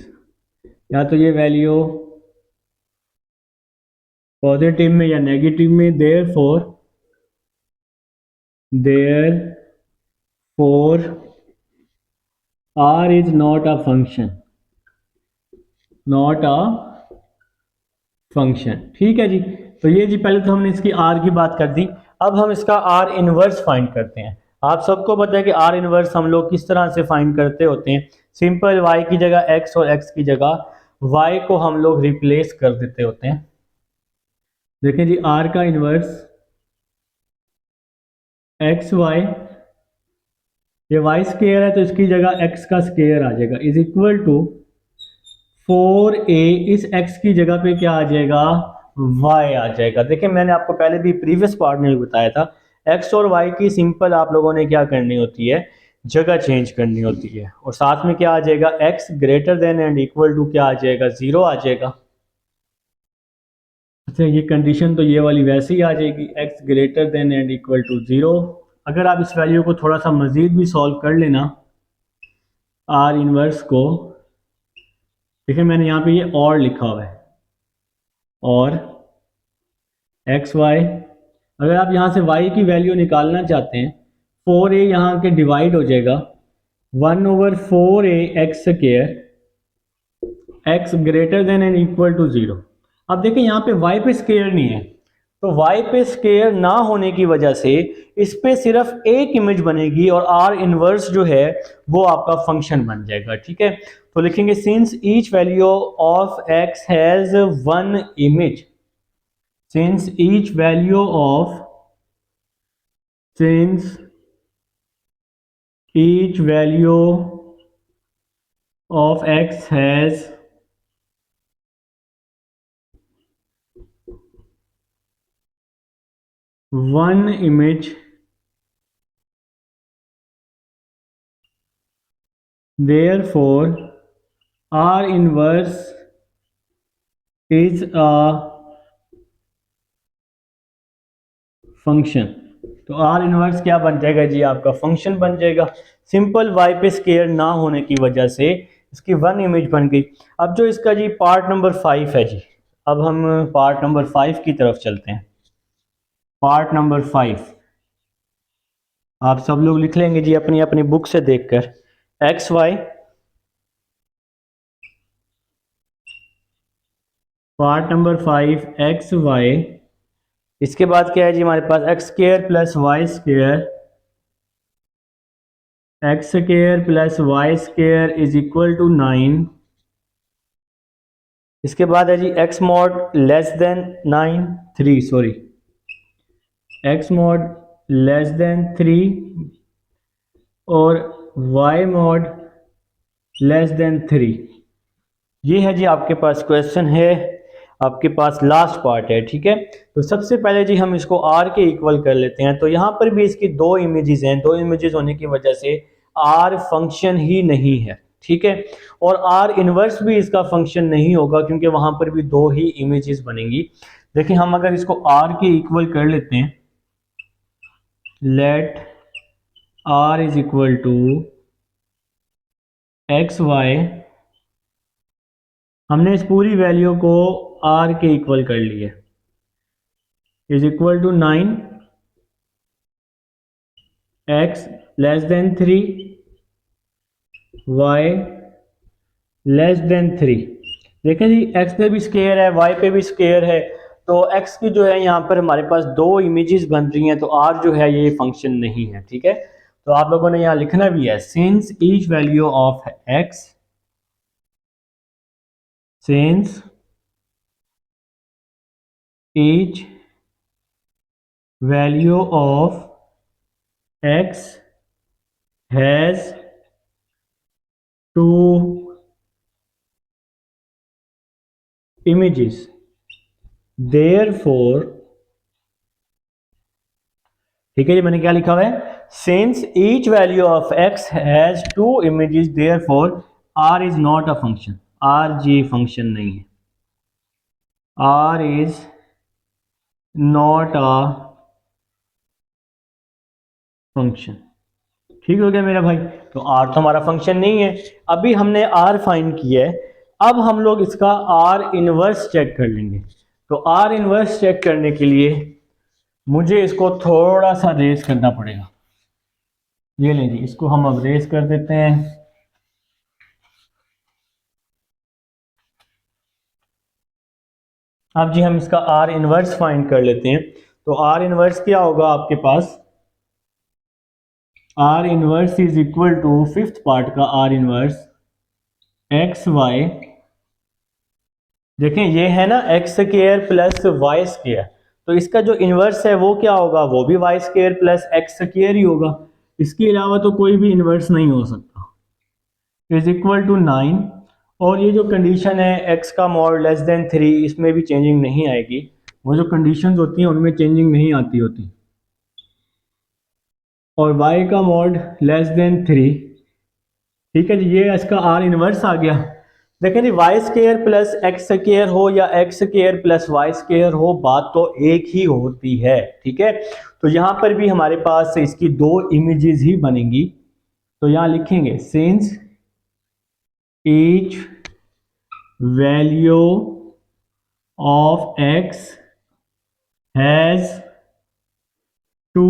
या तो ये वैल्यू पॉजिटिव में या नेगेटिव में, therefore r is not a function, not a function. ठीक है जी, तो ये जी पहले तो हमने इसकी r की बात कर दी, अब हम इसका r इनवर्स फाइंड करते हैं। आप सबको पता है कि r इनवर्स हम लोग किस तरह से फाइंड करते होते हैं, सिंपल y की जगह x और x की जगह y को हम लोग रिप्लेस कर देते होते हैं। देखें जी r का इनवर्स एक्स वाई, ये वाई स्केयर है तो इसकी जगह x का स्केयर आ जाएगा, इज इक्वल टू 4a, इस x की जगह पे क्या आ जाएगा, y आ जाएगा। देखिए मैंने आपको पहले भी प्रीवियस पार्ट में भी बताया था, x और y की सिंपल आप लोगों ने क्या करनी होती है, जगह चेंज करनी होती है, और साथ में क्या आ जाएगा, x greater than and equal to क्या आ जाएगा, 0 आ जाएगा। अच्छा ये कंडीशन तो ये वाली वैसे ही आ जाएगी, x greater than and equal to 0। अगर आप इस वैल्यू को थोड़ा सा मजीद भी सॉल्व कर लेना r इनवर्स को, देखिए मैंने यहाँ पे ये और लिखा हुआ है, और एक्स वाई, अगर आप यहाँ से y की वैल्यू निकालना चाहते हैं, 4a यहाँ के डिवाइड हो जाएगा 1/4a x square, x greater than and equal to 0। अब देखिए यहाँ पे y पे स्केयर नहीं है, तो y पे स्केयर ना होने की वजह से इस पे सिर्फ एक इमेज बनेगी और r इनवर्स जो है वो आपका फंक्शन बन जाएगा। ठीक है, तो लिखेंगे since each value of x has 1 image, since each value of since each value of x has one image, therefore r inverse is a function. तो आर इनवर्स क्या बन जाएगा जी, आपका फंक्शन बन जाएगा। सिंपल वाई पे स्केयर ना होने की वजह से इसकी 1 इमेज बन गई। अब जो इसका जी पार्ट नंबर 5 है जी, अब हम पार्ट नंबर 5 की तरफ चलते हैं। पार्ट नंबर 5 आप सब लोग लिख लेंगे जी अपनी अपनी बुक से देखकर। X Y, part number 5 x y, इसके बाद क्या है जी हमारे पास x square plus y square, x square plus y square is equal to 9। इसके बाद है जी x mod less than 9 3 sorry, x mod less than 3 और वाई मॉड लेस देन 3। ये है जी आपके पास क्वेश्चन है, आपके पास लास्ट पार्ट है, ठीक है। तो सबसे पहले जी हम इसको आर के इक्वल कर लेते हैं। तो यहाँ पर भी इसकी दो इमेजेस हैं, दो इमेजेस होने की वजह से आर फंक्शन ही नहीं है, ठीक है। और आर इनवर्स भी इसका फंक्शन नहीं होगा क्योंकि वहां पर भी दो ही इमेजेस बनेंगी। देखिए हम अगर इसको आर के इक्वल कर लेते हैं, let R is equal to x y, हमने इस पूरी वैल्यू को आर के इक्वल कर लिया, is equal to 9 x less than 3 y less than 3। देखें जी एक्स पे भी स्क्वायर है, वाई पे भी स्क्वायर है, तो एक्स की जो है यहाँ पर हमारे पास दो इमेजेस बन रही हैं, तो आर जो है ये फंक्शन नहीं है, ठीक है। तो आप लोगों ने यहाँ लिखना भी है since each value of x, since each value of x has two images, therefore, ठीक है जी, मैंने क्या लिखा हुआ है, since each value of x has two images therefore r is not a function, r जी फंक्शन नहीं है, r is not a function। ठीक हो गया मेरा भाई। तो r तो हमारा फंक्शन नहीं है। अभी हमने r फाइंड किया है, अब हम लोग इसका r इनवर्स चेक कर लेंगे। तो r इनवर्स चेक करने के लिए मुझे इसको थोड़ा सा रेस करना पड़ेगा। ये लें जी, इसको हम अब रेस कर देते हैं। अब जी हम इसका r इनवर्स फाइंड कर लेते हैं। तो r इनवर्स क्या होगा आपके पास, r inverse is equal to fifth part का r इनवर्स एक्स वाई, देखें ये है ना x square plus y square, तो इसका जो इनवर्स है वो क्या होगा, वो भी y square plus x square ही होगा, इसके अलावा तो कोई भी इनवर्स नहीं हो सकता। इज इक्वल टू 9, और ये जो कंडीशन है x का मॉड लेस देन 3, इसमें भी चेंजिंग नहीं आएगी, वो जो कंडीशंस होती हैं उनमें चेंजिंग नहीं आती होती। और y का मॉड लेस देन 3, ठीक है जी, ये इसका r इनवर्स आ गया। देखें जी y square plus x square हो या x square plus y square हो, बात तो एक ही होती है, ठीक है। तो यहाँ पर भी हमारे पास इसकी दो इमेजेस ही बनेंगी। तो यहाँ लिखेंगे since each value of x has two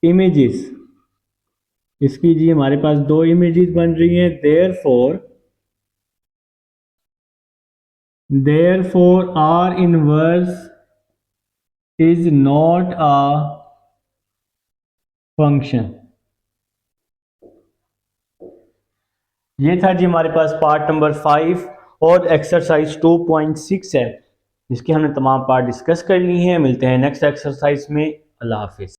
images, इसकी जी हमारे पास दो इमेजेस बन रही हैं, therefore r inverse is not a function। ये था जी हमारे पास पार्ट नंबर 5 और एक्सरसाइज 2.6 है, जिसके हमने तमाम पार्ट डिस्कस कर ली हैं। मिलते हैं नेक्स्ट एक्सरसाइज में। अल्लाह हाफिज।